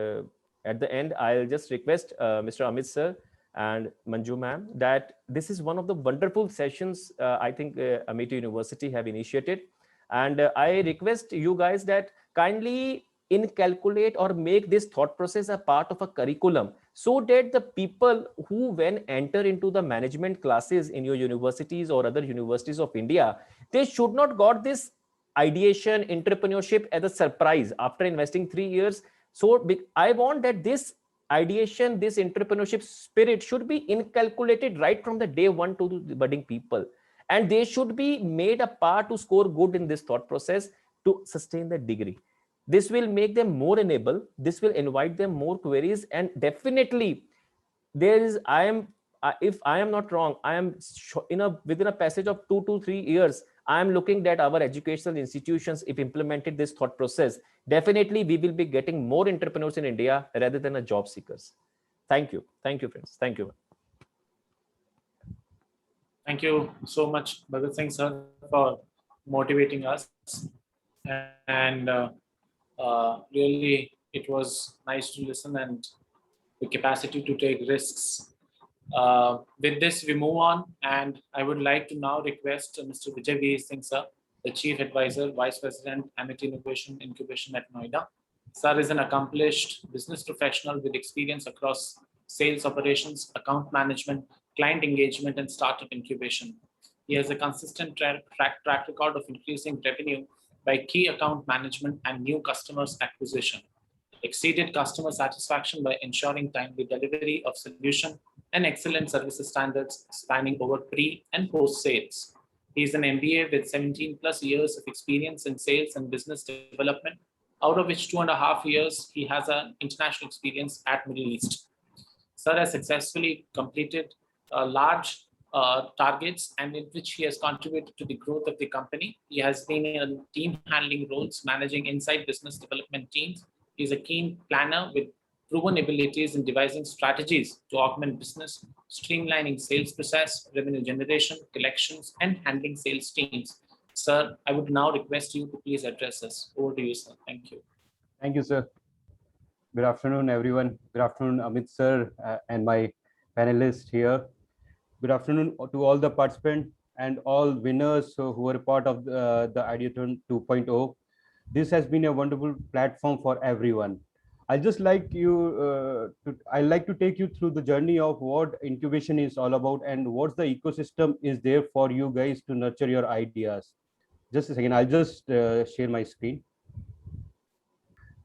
E: at the end, I'll just request Mr. Amit sir and Manju ma'am that this is one of the wonderful sessions I think Amity University have initiated. And I request you guys that kindly inculcate or make this thought process a part of a curriculum, so that the people who when enter into the management classes in your universities or other universities of India, they should not got this ideation, entrepreneurship as a surprise after investing 3 years. So I want that this ideation, this entrepreneurship spirit should be inculcated right from the day one to the budding people. And they should be made a part to score good in this thought process to sustain the degree. This will make them more enabled. This will invite them more queries. And definitely if I am not wrong, I am within a passage of 2 to 3 years, I am looking at our educational institutions, if implemented this thought process, definitely we will be getting more entrepreneurs in India rather than a job seekers. Thank you. Thank you, friends. Thank you.
A: Thank you so much, Bhagat Singh sir, for motivating us. And really, it was nice to listen and the capacity to take risks. With this, we move on, and I would like to now request Mr. Vijay V. Singh sir, the Chief Advisor, Vice President, Amity Innovation Incubation at Noida. Sir is an accomplished business professional with experience across sales operations, account management, client engagement, and startup incubation. He has a consistent track record of increasing revenue by key account management and new customers acquisition, exceeded customer satisfaction by ensuring timely delivery of solution and excellent services standards spanning over pre and post sales. He is an MBA with 17 plus years of experience in sales and business development, out of which 2.5 years he has an international experience at Middle East. Sir has successfully completed large targets and in which he has contributed to the growth of the company. He has been in team handling roles, managing inside business development teams. He is a keen planner with proven abilities in devising strategies to augment business, streamlining sales process, revenue generation, collections, and handling sales teams. Sir, I would now request you to please address us. Over to you, sir. Thank you.
F: Thank you, sir. Good afternoon, everyone. Good afternoon, Amit sir, and my panelists here. Good afternoon to all the participants and all winners who were part of the Ideathon 2.0. This has been a wonderful platform for everyone. I'd just like I'd like to take you through the journey of what incubation is all about and what's the ecosystem is there for you guys to nurture your ideas. Just a second, I'll just share my screen.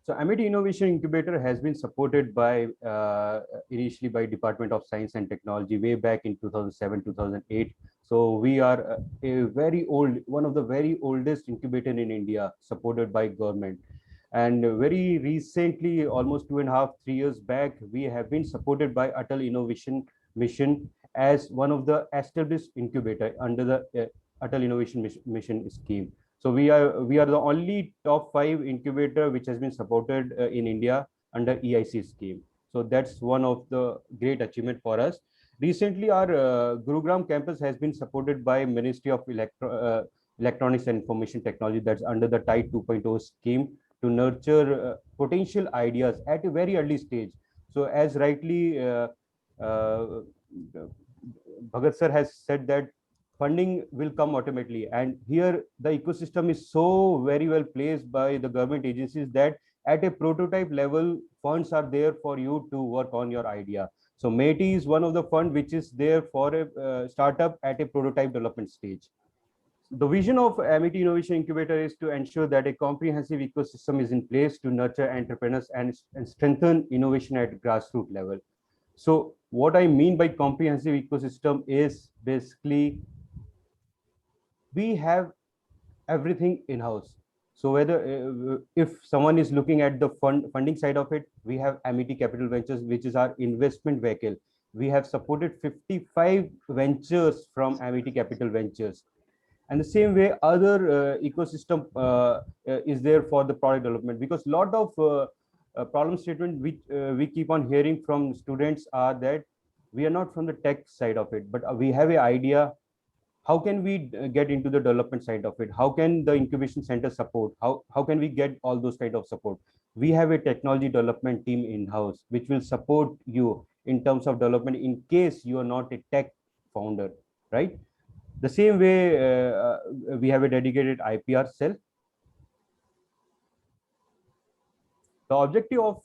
F: So Amity Innovation Incubator has been supported by initially by Department of Science and Technology way back in 2007, 2008. So we are a very old, one of the very oldest incubator in India, supported by government. And very recently, almost 2.5, 3 years back, we have been supported by Atal Innovation Mission as one of the established incubator under the Atal Innovation Mission scheme. So we are the only top 5 incubator which has been supported in India under EIC scheme. So that's one of the great achievement for us. Recently, our Gurugram campus has been supported by Ministry of Electronics and Information Technology, that's under the TIDE 2.0 scheme, to nurture potential ideas at a very early stage. So as rightly Bhagat sir has said that funding will come automatically, and here the ecosystem is so very well placed by the government agencies that at a prototype level funds are there for you to work on your idea. So METI is one of the fund which is there for a startup at a prototype development stage. The vision of Amity Innovation Incubator is to ensure that a comprehensive ecosystem is in place to nurture entrepreneurs and strengthen innovation at grassroots level. So what I mean by comprehensive ecosystem is basically we have everything in-house. So whether if someone is looking at the funding side of it, we have Amity Capital Ventures, which is our investment vehicle. We have supported 55 ventures from Amity Capital Ventures. And the same way, other ecosystem is there for the product development, because a lot of problem statement which we keep on hearing from students are that we are not from the tech side of it, but we have an idea. How can we get into the development side of it? How can the incubation center support? How can we get all those kind of support? We have a technology development team in-house, which will support you in terms of development in case you are not a tech founder, right? The same way, we have a dedicated IPR cell. The objective of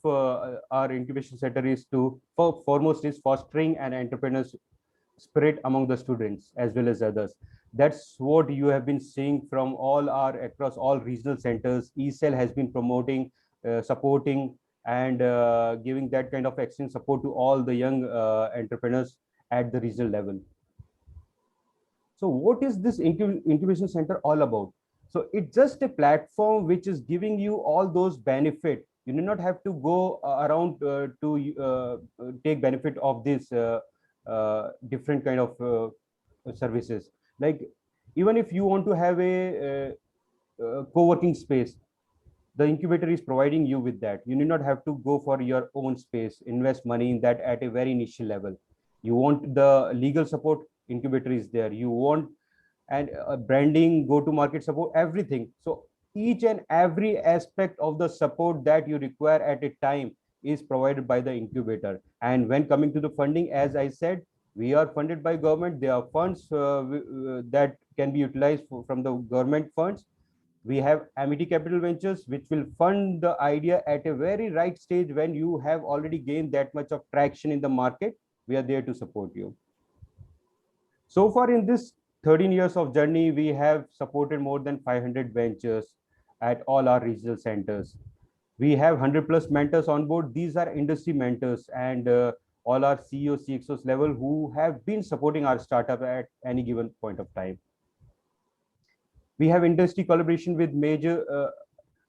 F: our incubation center is to, foremost, is fostering an entrepreneur's spirit among the students as well as others. That's what you have been seeing from all our across all regional centers. ECell has been promoting, supporting, and giving that kind of excellent support to all the young entrepreneurs at the regional level. So what is this incubation center all about? So it's just a platform which is giving you all those benefits. You do not have to go around to take benefit of this different kind of services. Like even if you want to have a co-working space, the incubator is providing you with that. You need not have to go for your own space, invest money in that at a very initial level. You want the legal support, incubator is there. You want and branding, go-to-market support, everything. So each and every aspect of the support that you require at a time is provided by the incubator. And when coming to the funding, as I said, we are funded by government. There are funds that can be utilized from the government funds. We have Amity Capital Ventures, which will fund the idea at a very right stage when you have already gained that much of traction in the market. We are there to support you. So far in this 13 years of journey, we have supported more than 500 ventures at all our regional centers. We have 100+ mentors on board. These are industry mentors and all our CEOs, CXOs level who have been supporting our startup at any given point of time. We have industry collaboration with major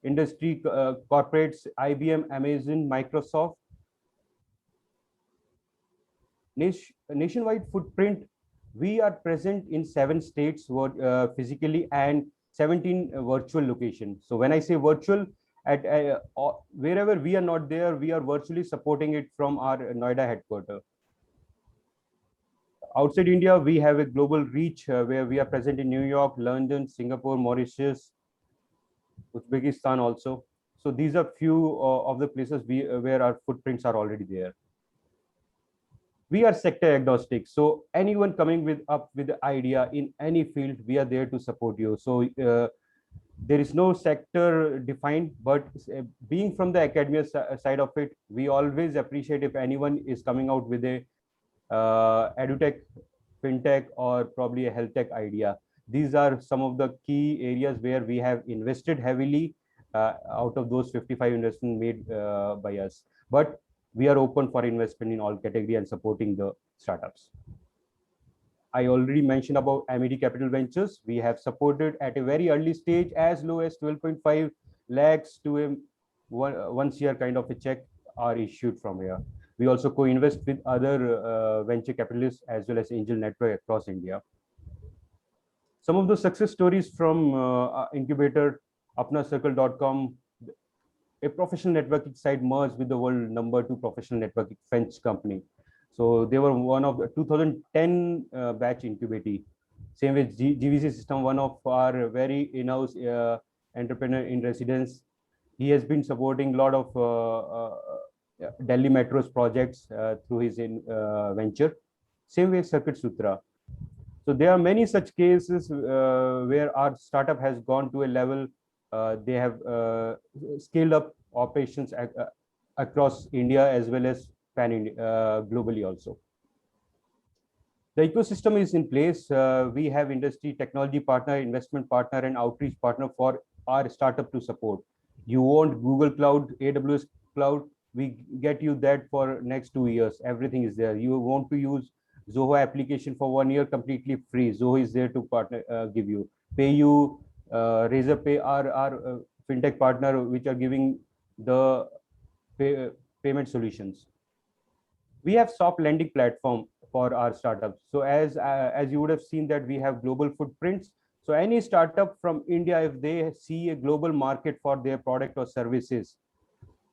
F: industry corporates, IBM, Amazon, Microsoft. Nationwide footprint, we are present in 7 states physically and 17 virtual locations. So when I say virtual, at wherever we are not there, we are virtually supporting it from our Noida headquarters. Outside India, we have a global reach where we are present in New York, London, Singapore, Mauritius, Uzbekistan also. So these are few of the places where our footprints are already there. We are sector agnostic, so anyone coming up with the idea in any field, we are there to support you. So there is no sector defined, but being from the academia side of it, we always appreciate if anyone is coming out with a edutech, fintech, or probably a health tech idea. These are some of the key areas where we have invested heavily out of those 55 investments made by us. But we are open for investment in all category and supporting the startups. I already mentioned about MET Capital Ventures. We have supported at a very early stage as low as 12.5 lakhs to a once year kind of a check are issued from here. We also co-invest with other venture capitalists as well as angel network across India. Some of the success stories from incubator, apnacircle.com, a professional networking site merged with the world #2 professional networking French company. So they were one of the 2010 batch incubatee. Same with GVC System, one of our very in-house entrepreneur in residence. He has been supporting a lot of Delhi Metro's projects through his venture. Same way Circuit Sutra. So there are many such cases where our startup has gone to a level. They have scaled up operations across India as well as globally also. The ecosystem is in place. We have industry, technology partner, investment partner, and outreach partner for our startup to support. You want Google Cloud, AWS Cloud, we get you that for next 2 years. Everything is there. You want to use Zoho application for 1 year completely free. Zoho is there to partner give you. PayU, Razorpay are our fintech partner, which are giving the payment solutions. We have soft lending platform for our startups. So as you would have seen that we have global footprints. So any startup from India, if they see a global market for their product or services,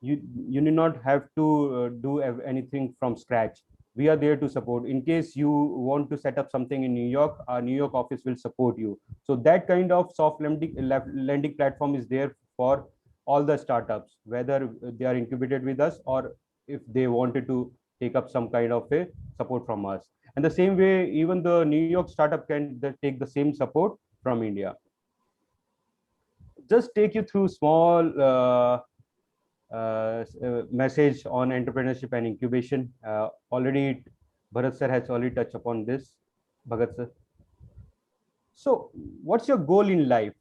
F: you need not have to do anything from scratch. We are there to support. In case you want to set up something in New York, our New York office will support you. So that kind of soft lending platform is there for all the startups, whether they are incubated with us or if they wanted to take up some kind of a support from us. And the same way, even the New York startup can take the same support from India. Just take you through small message on entrepreneurship and incubation. Already Bharat sir has already touched upon this. Bhagat sir. So what's your goal in life?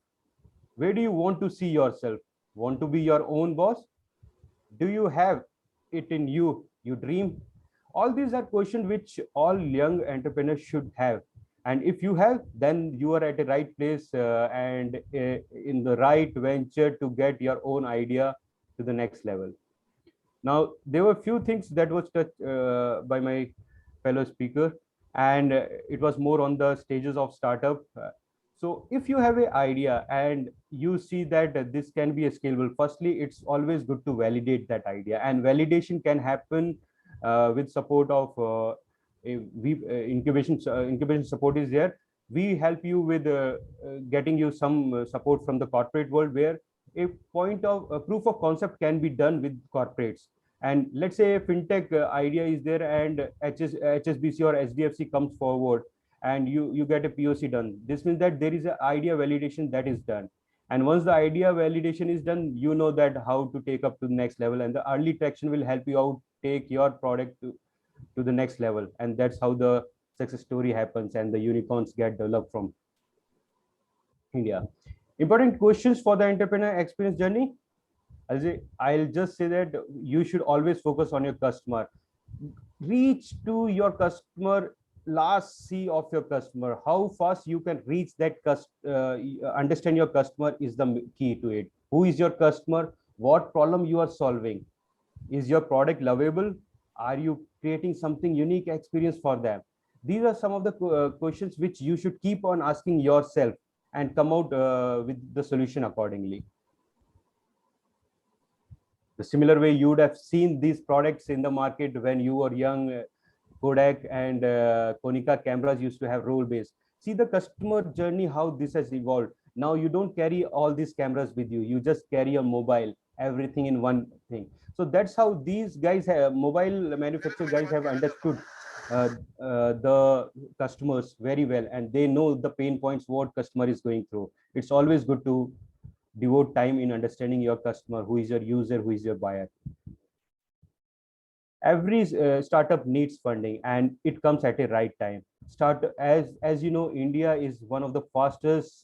F: Where do you want to see yourself? Want to be your own boss? Do you have it in you? You dream? All these are questions which all young entrepreneurs should have. And if you have, then you are at the right place and in the right venture to get your own idea to the next level. Now, there were a few things that was touched by my fellow speaker, and it was more on the stages of startup. So if you have an idea and you see that this can be scalable, firstly, it's always good to validate that idea, and validation can happen with support of incubation support is there. We help you with getting you some support from the corporate world, where a point of proof of concept can be done with corporates. And let's say a fintech idea is there and HSBC or SDFC comes forward and you get a POC done. This means that there is an idea validation that is done. And once the idea validation is done, you know that how to take up to the next level, and the early traction will help you out take your product to the next level. And that's how the success story happens and the unicorns get developed from India. Important questions for the entrepreneur experience journey. I'll just say that you should always focus on your customer. Reach to your customer, last C of your customer. How fast you can reach that understand your customer is the key to it. Who is your customer? What problem you are solving? Is your product lovable? Are you creating something unique experience for them? These are some of the questions which you should keep on asking yourself and come out with the solution accordingly. The similar way you would have seen these products in the market when you were young, Kodak and Konica cameras used to have roll base. See the customer journey, how this has evolved. Now you don't carry all these cameras with you. You just carry a mobile, everything in one thing. So that's how these guys have, mobile manufacturer guys have understood the customers very well, and they know the pain points what customer is going through. It's always good to devote time in understanding your customer, who is your user, who is your buyer. Every startup needs funding, and it comes at a right time. As you know, India is one of the fastest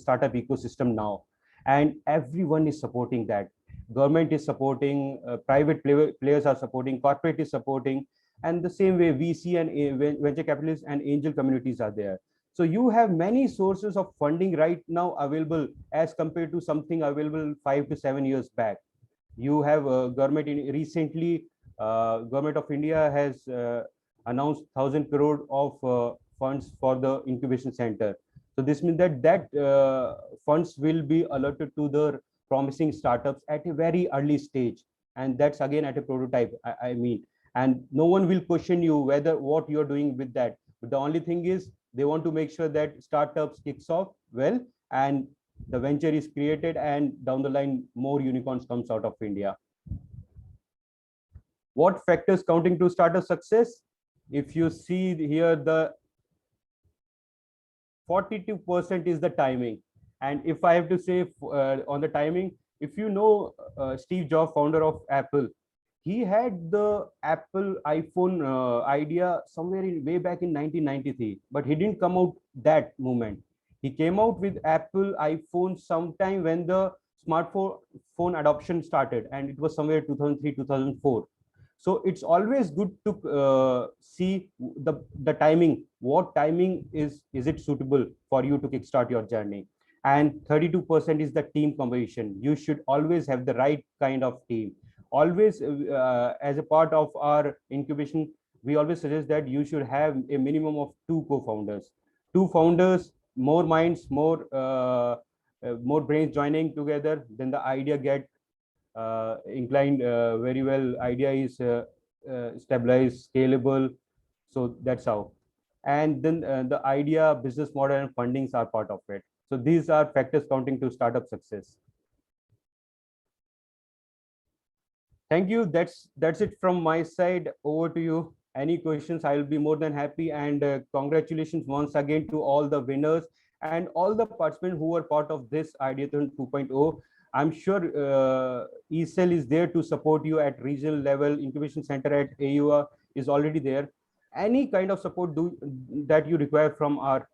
F: startup ecosystem now, and everyone is supporting that. Government is supporting, private players are supporting, corporate is supporting, and the same way VC and venture capitalists and angel communities are there. So you have many sources of funding right now available as compared to something available 5 to 7 years back. You have government recently, Government of India has announced 1,000 crore of funds for the incubation center. So this means that funds will be allotted to the promising startups at a very early stage, and that's again at a prototype. I mean, and no one will question you whether what you're doing with that. But the only thing is they want to make sure that startups kicks off well, and the venture is created, and down the line more unicorns comes out of India. What factors counting to startup success? If you see here, the 42% is the timing. And if I have to say on the timing, if you know Steve Jobs, founder of Apple, he had the Apple iPhone idea somewhere way back in 1993, but he didn't come out that moment. He came out with Apple iPhone sometime when the smartphone adoption started, and it was somewhere 2003, 2004. So it's always good to see the timing. What timing is it suitable for you to kickstart your journey? And 32% is the team composition. You should always have the right kind of team. Always, as a part of our incubation, we always suggest that you should have a minimum of 2 co-founders. 2 founders, more minds, more brains joining together, then the idea get inclined very well. Idea is stabilized, scalable. So that's how. And then the idea, business model, and fundings are part of it. So these are factors counting to startup success. Thank you. That's it from my side. Over to you. Any questions? I will be more than happy. And congratulations once again to all the winners and all the participants who were part of this Ideathon 2.0. I'm sure ECell is there to support you at regional level. Incubation Center at AUA is already there. Any kind of support that you require from our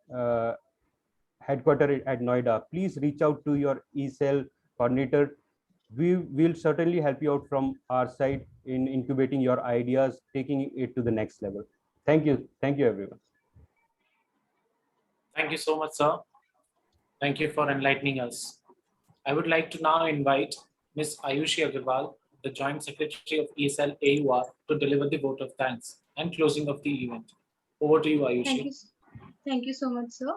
F: headquarters at Noida, please reach out to your ECell coordinator. We will certainly help you out from our side in incubating your ideas, taking it to the next level. Thank you. Thank you, everyone.
A: Thank you so much, sir. Thank you for enlightening us. I would like to now invite Ms. Ayushi Agarwal, the Joint Secretary of ESL AUR, to deliver the vote of thanks and closing of the event. Over to you, Ayushi.
D: Thank you so much, sir.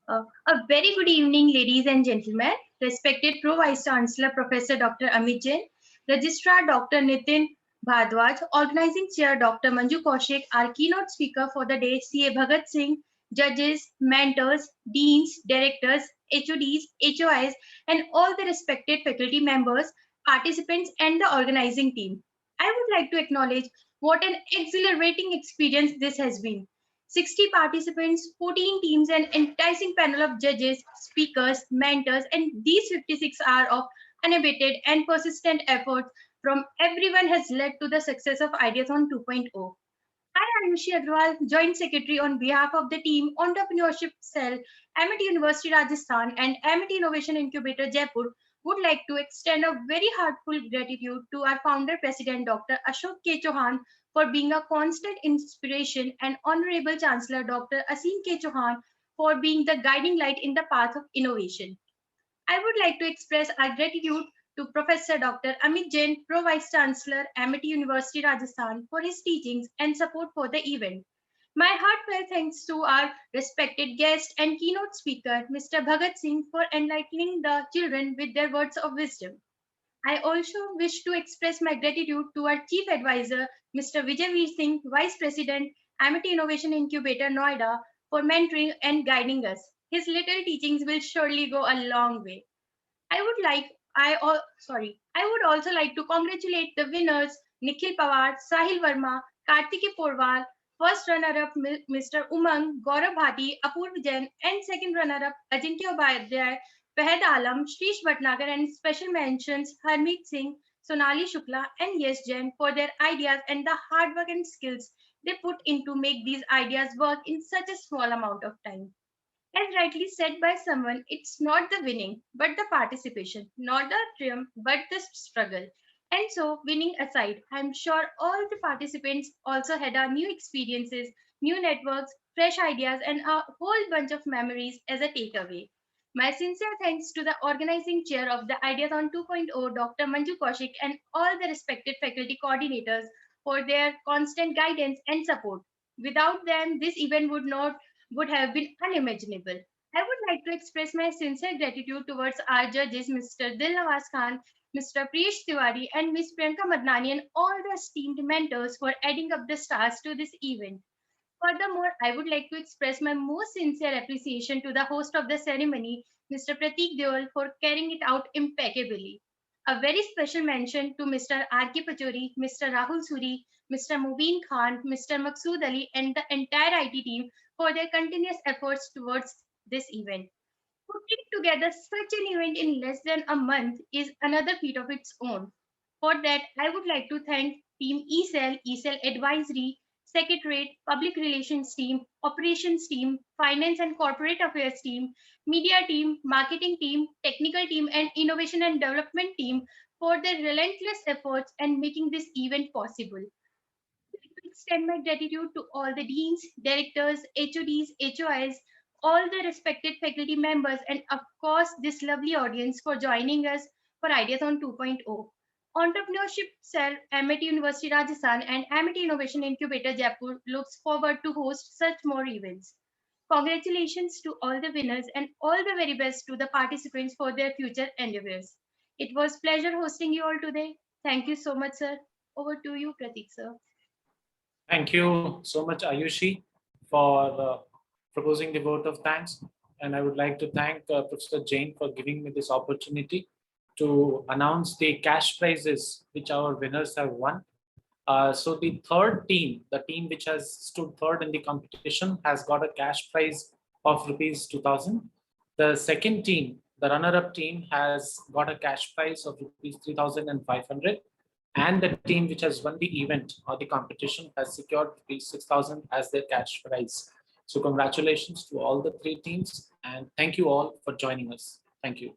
D: A very good evening, ladies and gentlemen. Respected Pro Vice Chancellor, Professor Dr. Amit Jain, Registrar Dr. Nitin Bhardwaj, Organizing Chair Dr. Manju Kaushik, our keynote speaker for the day, CA Bhagat Singh, judges, mentors, deans, directors, HODs, HOIs, and all the respected faculty members, participants, and the organizing team. I would like to acknowledge what an exhilarating experience this has been. 60 participants, 14 teams, an enticing panel of judges, speakers, mentors, and these 56 hours of unabated and persistent efforts from everyone has led to the success of Ideathon 2.0. I am Ayushi Agarwal, Joint Secretary on behalf of the team Entrepreneurship Cell, Amity University Rajasthan, and Amity Innovation Incubator Jaipur, would like to extend a very heartfelt gratitude to our founder president, Dr. Ashok K. Chauhan, for being a constant inspiration, and Honorable Chancellor Dr. Aseem K. Chauhan for being the guiding light in the path of innovation. I would like to express our gratitude to Professor Dr. Amit Jain, Pro Vice Chancellor, Amity University Rajasthan, for his teachings and support for the event. My heartfelt thanks to our respected guest and keynote speaker, Mr. Bhagat Singh, for enlightening the children with their words of wisdom. I also wish to express my gratitude to our Chief Advisor, Mr. Vijay Veer Singh, Vice President, Amity Innovation Incubator, Noida, for mentoring and guiding us. His little teachings will surely go a long way. I would like, I would also like to congratulate the winners, Nikhil Pawar, Sahil Verma, Kartiki Porwal, first runner-up Mr. Umang, Gaurav Bhati, Apurv Jain, and second runner-up Ajinkya Upadhyay, Fahad Alam, Shrish Bhatnagar, and special mentions Harmeet Singh, Sonali Shukla, and Yes Jain for their ideas and the hard work and skills they put in to make these ideas work in such a small amount of time. As rightly said by someone, it's not the winning, but the participation, not the triumph, but the struggle. And so, winning aside, I'm sure all the participants also had our new experiences, new networks, fresh ideas, and a whole bunch of memories as a takeaway. My sincere thanks to the organizing chair of the Ideathon 2.0, Dr. Manju Kaushik, and all the respected faculty coordinators for their constant guidance and support. Without them, this event would have been unimaginable. I would like to express my sincere gratitude towards our judges, Mr. Dilnawaz Khan, Mr. Priyesh Tiwari, and Ms. Priyanka Madnani, and all the esteemed mentors for adding up the stars to this event. Furthermore, I would like to express my most sincere appreciation to the host of the ceremony, Mr. Pratik Deol, for carrying it out impeccably. A very special mention to Mr. R.K. Pachori, Mr. Rahul Suri, Mr. Mubin Khan, Mr. Maqsood Ali, and the entire IT team for their continuous efforts towards this event. Putting together such an event in less than a month is another feat of its own. For that, I would like to thank Team ECEL Advisory, Secretariat, Public Relations Team, Operations Team, Finance and Corporate Affairs Team, Media Team, Marketing Team, Technical Team, and Innovation and Development Team for their relentless efforts and making this event possible. To extend my gratitude to all the deans, directors, HODs, HOIs, all the respected faculty members, and of course, this lovely audience for joining us for Ideathon 2.0. Entrepreneurship Cell, Amity University Rajasthan, and Amity Innovation Incubator Jaipur looks forward to host such more events. Congratulations to all the winners and all the very best to the participants for their future endeavors. It was pleasure hosting you all today. Thank you so much, sir. Over to you, Pratik, sir.
A: Thank you so much, Ayushi, for proposing the vote of thanks. And I would like to thank Professor Jain for giving me this opportunity to announce the cash prizes which our winners have won. So the third team, the team which has stood third in the competition, has got a cash prize of rupees 2,000. The second team, the runner-up team, has got a cash prize of rupees 3,500. And the team which has won the event or the competition has secured rupees 6,000 as their cash prize. So congratulations to all the three teams, and thank you all for joining us. Thank you.